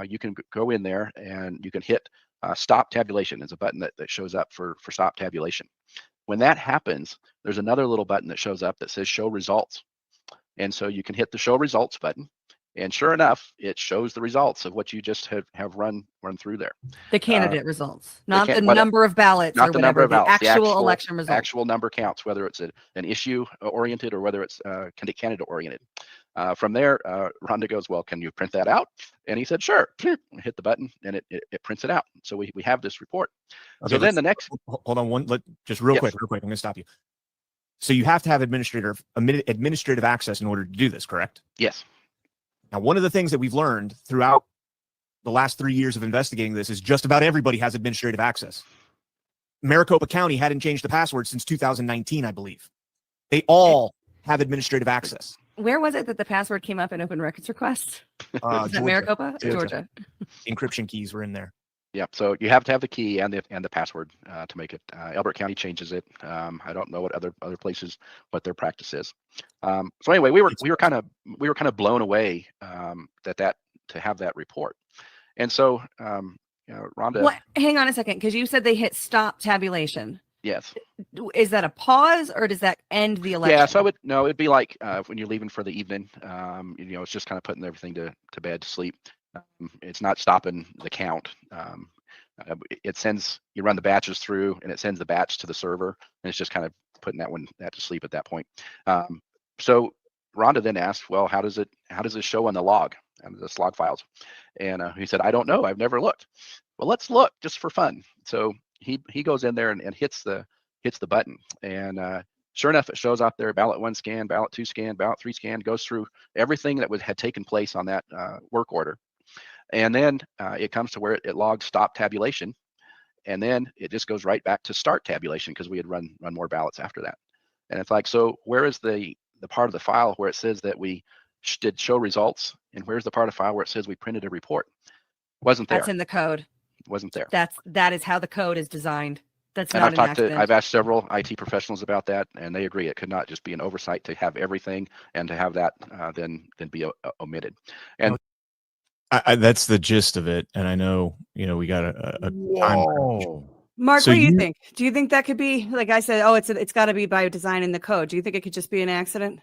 [SPEAKER 9] you can go in there and you can hit stop tabulation. There's a button that shows up for stop tabulation. When that happens, there's another little button that shows up that says show results. And so you can hit the show results button. And sure enough, it shows the results of what you just have run through there.
[SPEAKER 5] The candidate results, not the number of ballots,
[SPEAKER 9] not
[SPEAKER 5] or
[SPEAKER 9] the
[SPEAKER 5] whatever,
[SPEAKER 9] number of ballots,
[SPEAKER 5] the actual election results.
[SPEAKER 9] Actual number counts, whether it's an issue oriented or whether it's candidate oriented. From there, Rhonda goes, "Well, can you print that out?" And he said, "Sure." Hit the button and it prints it out. So we have this report.
[SPEAKER 6] Okay,
[SPEAKER 9] so then the next,
[SPEAKER 6] hold on just real quick. I'm going to stop you. So you have to have administrative access in order to do this, correct?
[SPEAKER 9] Yes.
[SPEAKER 6] Now, one of the things that we've learned throughout the last 3 years of investigating this is just about everybody has administrative access. Maricopa County hadn't changed the password since 2019, I believe. They all have administrative access.
[SPEAKER 5] Where was it that the password came up in open records request? Is that Maricopa? Georgia.
[SPEAKER 6] Encryption keys were in there.
[SPEAKER 9] Yeah, so you have to have the key and the password to make it. Elbert County changes it. I don't know what other places what their practice is. So anyway, we were kind of blown away that to have that report. And so Rhonda.
[SPEAKER 5] What? Hang on a second, because you said they hit stop tabulation.
[SPEAKER 9] Yes.
[SPEAKER 5] Is that a pause or does that end the election?
[SPEAKER 9] Yeah, so it'd be like when you're leaving for the evening. It's just kind of putting everything to bed, to sleep. It's not stopping the count. It sends, you run the batches through and it sends the batch to the server, and it's just kind of putting that to sleep at that point. So Rhonda then asked, "Well, how does it show on the log, the log files?" And he said, "I don't know. I've never looked." Well, let's look just for fun. So he goes in there and hits the button, and sure enough, it shows out there: ballot 1 scan, ballot 2 scan, ballot 3 scan. Goes through everything that had taken place on that work order. And then it comes to where it logs stop tabulation, and then it just goes right back to start tabulation because we had run more ballots after that. And it's like, so where is the part of the file where it says that we did show results, and where's the part of the file where it says we printed a report? Wasn't there.
[SPEAKER 5] That's in the code.
[SPEAKER 9] Wasn't there.
[SPEAKER 5] That is how the code is designed. That's not an accident.
[SPEAKER 9] I've asked several IT professionals about that, and they agree it could not just be an oversight to have everything and to have that then be omitted. And
[SPEAKER 6] that's the gist of it. And I know, we got a time.
[SPEAKER 5] Mark, what do you think? Do you think that could be, like I said, it's got to be by design in the code? Do you think it could just be an accident?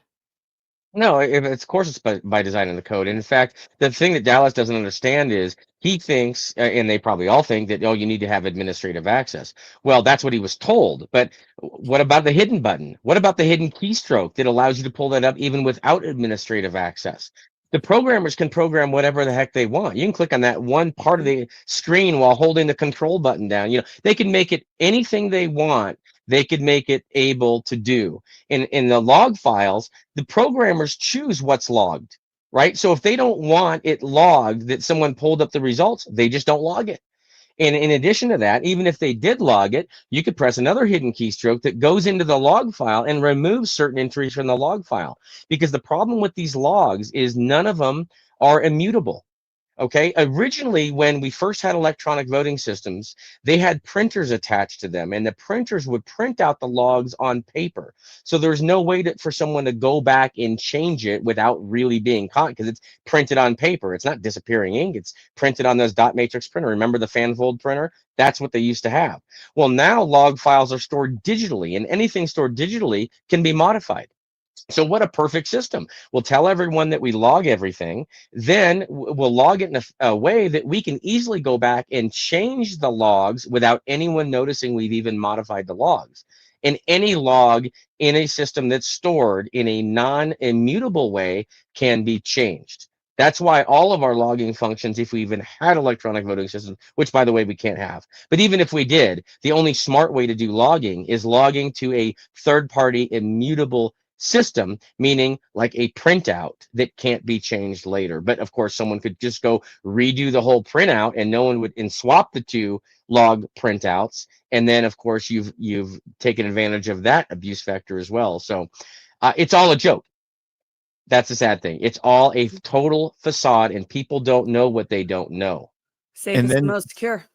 [SPEAKER 7] No, of course it's by design in the code. And in fact, the thing that Dallas doesn't understand is he thinks, and they probably all think, that, you need to have administrative access. Well, that's what he was told. But what about the hidden button? What about the hidden keystroke that allows you to pull that up even without administrative access? The programmers can program whatever the heck they want. You can click on that one part of the screen while holding the control button down. They can make it anything they want. They could make it able to do. In the log files, the programmers choose what's logged. right? So if they don't want it logged that someone pulled up the results, they just don't log it. And in addition to that, even if they did log it, you could press another hidden keystroke that goes into the log file and removes certain entries from the log file. Because the problem with these logs is none of them are immutable. Okay, originally, when we first had electronic voting systems, they had printers attached to them, and the printers would print out the logs on paper. So there's no way for someone to go back and change it without really being caught, because it's printed on paper. It's not disappearing ink. It's printed on those dot matrix printer. Remember the fanfold printer? That's what they used to have. Well, now log files are stored digitally, and anything stored digitally can be modified. So what a perfect system. We'll tell everyone that we log everything, then we'll log it in a way that we can easily go back and change the logs without anyone noticing we've even modified the logs. And any log in a system that's stored in a non-immutable way can be changed. That's why all of our logging functions, if we even had electronic voting systems, which by the way, we can't have, but even if we did, the only smart way to do logging is logging to a third-party immutable system, meaning like a printout that can't be changed later. But of course, someone could just go redo the whole printout and no one would, and swap the two log printouts. And then of course, you've taken advantage of that abuse vector as well. So it's all a joke. That's the sad thing. It's all a total facade and people don't know what they don't know.
[SPEAKER 5] Safe is the most secure.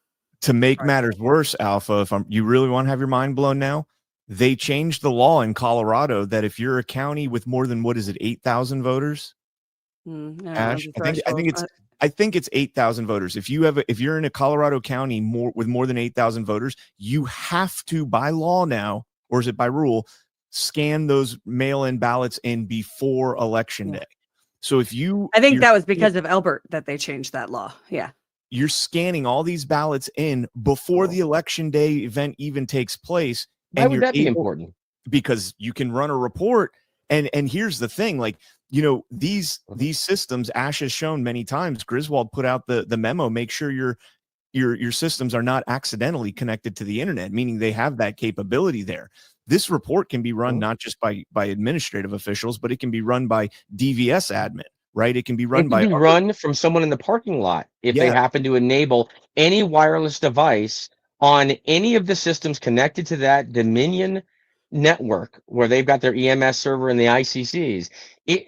[SPEAKER 6] To make matters worse, Alpha, if you really want to have your mind blown now, they changed the law in Colorado that if you're a county with more than, what is it, 8,000 voters? Ash, I think it's 8,000 voters. If you're in a Colorado county with more than 8,000 voters, you have to, by law now, or is it by rule, scan those mail-in ballots in before election day. So if I
[SPEAKER 5] think that was because of Albert that they changed that law. Yeah.
[SPEAKER 6] You're scanning all these ballots in before the election day event even takes place.
[SPEAKER 7] Why would that be important?
[SPEAKER 6] Because you can run a report. And here's the thing, like, these systems, ASHE has shown many times, Griswold put out the memo, make sure your systems are not accidentally connected to the internet, meaning they have that capability there. This report can be run not just by administrative officials, but it can be run by DVS admin, right? It can be run
[SPEAKER 7] run from someone in the parking lot if they happen to enable any wireless device on any of the systems connected to that Dominion network where they've got their EMS server and the ICCs.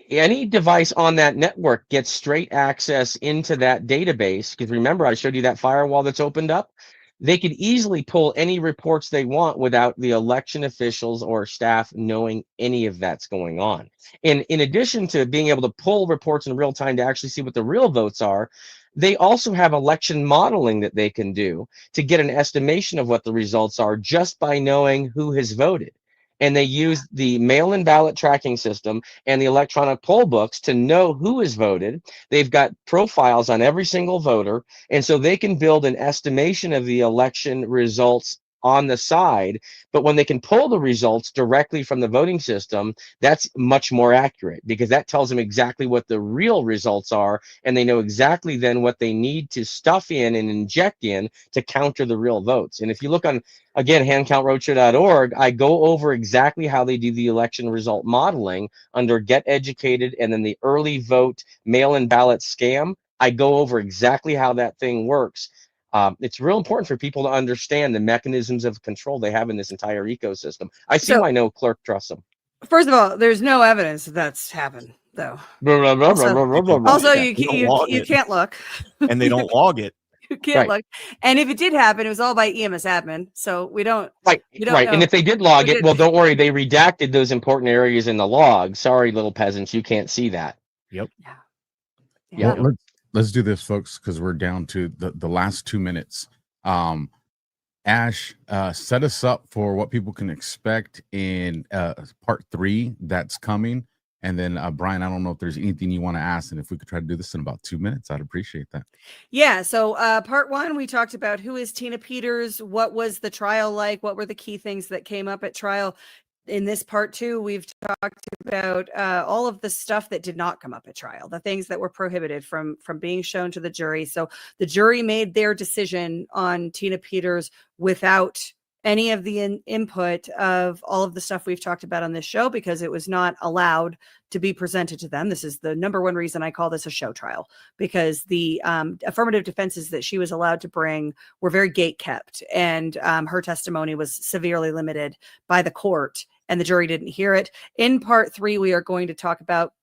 [SPEAKER 7] Any device on that network gets straight access into that database. Because remember, I showed you that firewall that's opened up. They could easily pull any reports they want without the election officials or staff knowing any of that's going on. And in addition to being able to pull reports in real time to actually see what the real votes are, they also have election modeling that they can do to get an estimation of what the results are just by knowing who has voted. And they use the mail-in ballot tracking system and the electronic poll books to know who has voted. They've got profiles on every single voter. And so they can build an estimation of the election results on the side. But when they can pull the results directly from the voting system, that's much more accurate because that tells them exactly what the real results are. And they know exactly then what they need to stuff in and inject in to counter the real votes. And if you look on, again, handcountroadshow.org, I go over exactly how they do the election result modeling under Get Educated and then the early vote mail-in ballot scam. I go over exactly how that thing works. It's real important for people to understand the mechanisms of control they have in this entire ecosystem. I see why no clerk trusts them.
[SPEAKER 5] First of all, there's no evidence that that's happened, though. Also, you can't look.
[SPEAKER 6] And they don't log it.
[SPEAKER 5] You can't look. And if it did happen, it was all by EMS admin. So we don't.
[SPEAKER 7] Right. And if they did log it, well, don't worry. They redacted those important areas in the log. Sorry, little peasants. You can't see that.
[SPEAKER 6] Yep.
[SPEAKER 4] Yeah. Well, let's do this, folks, because we're down to the last 2 minutes. Ash, set us up for what people can expect in part 3 that's coming. And then, Brian, I don't know if there's anything you want to ask. And if we could try to do this in about 2 minutes, I'd appreciate that.
[SPEAKER 5] Yeah. So part 1, we talked about who is Tina Peters? What was the trial like? What were the key things that came up at trial? In this part 2, we've talked about all of the stuff that did not come up at trial, the things that were prohibited from being shown to the jury. So the jury made their decision on Tina Peters without any of the input of all of the stuff we've talked about on this show because it was not allowed to be presented to them. This is the number one reason I call this a show trial, because the affirmative defenses that she was allowed to bring were very gate kept, and her testimony was severely limited by the court, and the jury didn't hear it. In part 3, we are going to talk about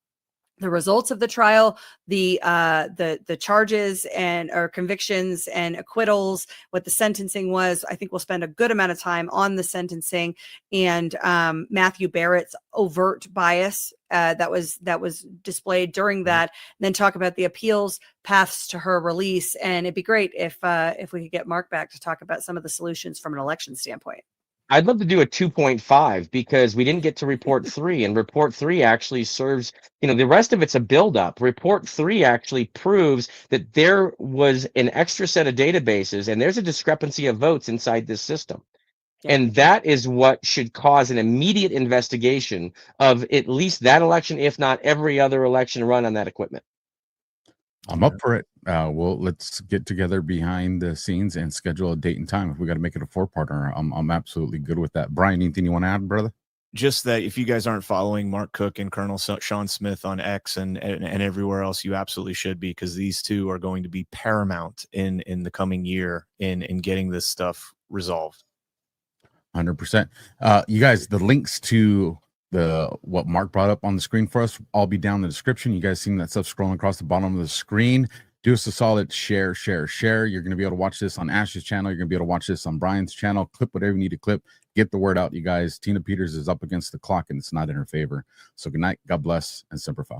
[SPEAKER 5] the results of the trial, the charges and or convictions and acquittals, what the sentencing was. I think we'll spend a good amount of time on the sentencing and Matthew Barrett's overt bias that was displayed during that. And then talk about the appeals paths to her release. And it'd be great if we could get Mark back to talk about some of the solutions from an election standpoint.
[SPEAKER 7] I'd love to do a 2.5 because we didn't get to report 3, and report 3 actually serves, the rest of it's a buildup. Report 3 actually proves that there was an extra set of databases and there's a discrepancy of votes inside this system. Yeah. And that is what should cause an immediate investigation of at least that election, if not every other election run on that equipment.
[SPEAKER 4] I'm up for it. Let's get together behind the scenes and schedule a date and time. If we got to make it a 4-parter, I'm absolutely good with that. Brian, anything you want to add, brother?
[SPEAKER 6] Just that if you guys aren't following Mark Cook and Colonel Sean Smith on X and everywhere else, you absolutely should be, because these two are going to be paramount in the coming year in getting this stuff resolved.
[SPEAKER 4] 100%. You guys, the links to what Mark brought up on the screen for us, I'll be down in the description. You guys seen that stuff scrolling across the bottom of the screen. Do us a solid share. You're going to be able to watch this on ASHE's channel. You're going to be able to watch this on Brian's channel. Clip whatever you need to clip. Get the word out, you guys. Tina Peters is up against the clock, and it's not in her favor. So good night. God bless, and Semper Fi.